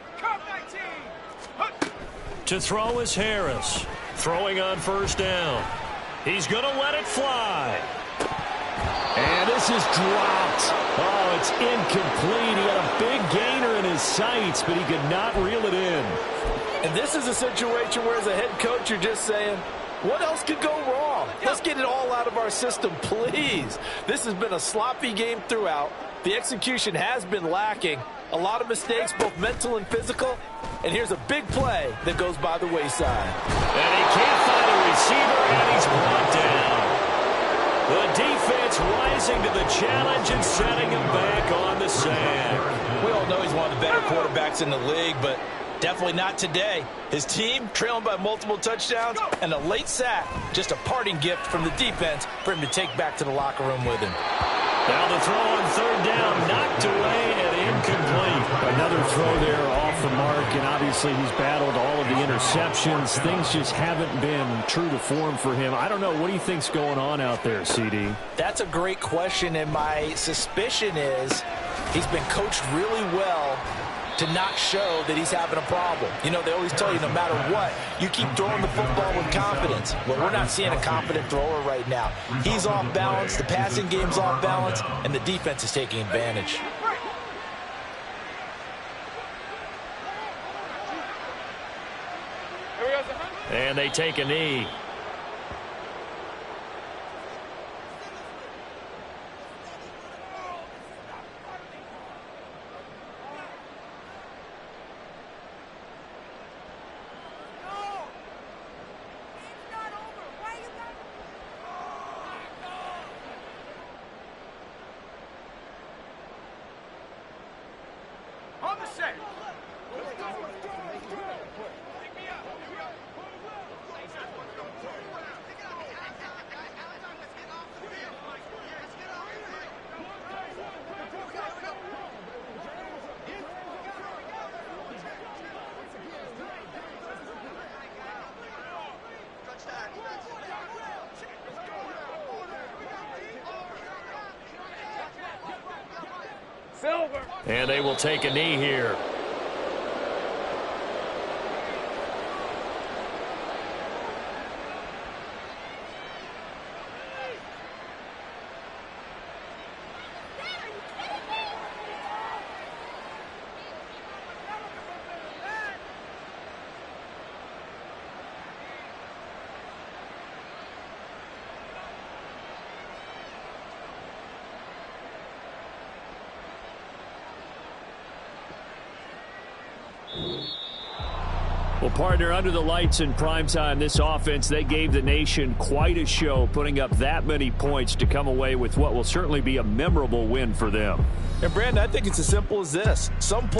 To throw is Harris. Throwing on first down. He's going to let it fly. And this is dropped. Oh, it's incomplete. He had a big gainer in his sights, but he could not reel it in. And this is a situation where, as a head coach, you're just saying, what else could go wrong? Let's get it all out of our system, please. This has been a sloppy game throughout. The execution has been lacking. A lot of mistakes, both mental and physical. And here's a big play that goes by the wayside. And he can't find a receiver, and he's brought down. The defense rising to the challenge and setting him back on the sack. We all know he's one of the better quarterbacks in the league, but definitely not today. His team trailing by multiple touchdowns, and a late sack, just a parting gift from the defense for him to take back to the locker room with him. Now the throw on third down, knocked away and incomplete. Another throw there off the mark, and obviously he's battled all of the interceptions. Things just haven't been true to form for him. I don't know. What do you think's going on out there, CD? That's a great question, and my suspicion is he's been coached really well to not show that he's having a problem. You know, they always tell you no matter what, you keep throwing the football with confidence. Well, we're not seeing a confident thrower right now. He's off balance, the passing game's off balance, and the defense is taking advantage. And they take a knee. Silver. And they will take a knee here. Well, partner, under the lights in primetime, this offense, they gave the nation quite a show, putting up that many points to come away with what will certainly be a memorable win for them. And, Brandon, I think it's as simple as this. Some players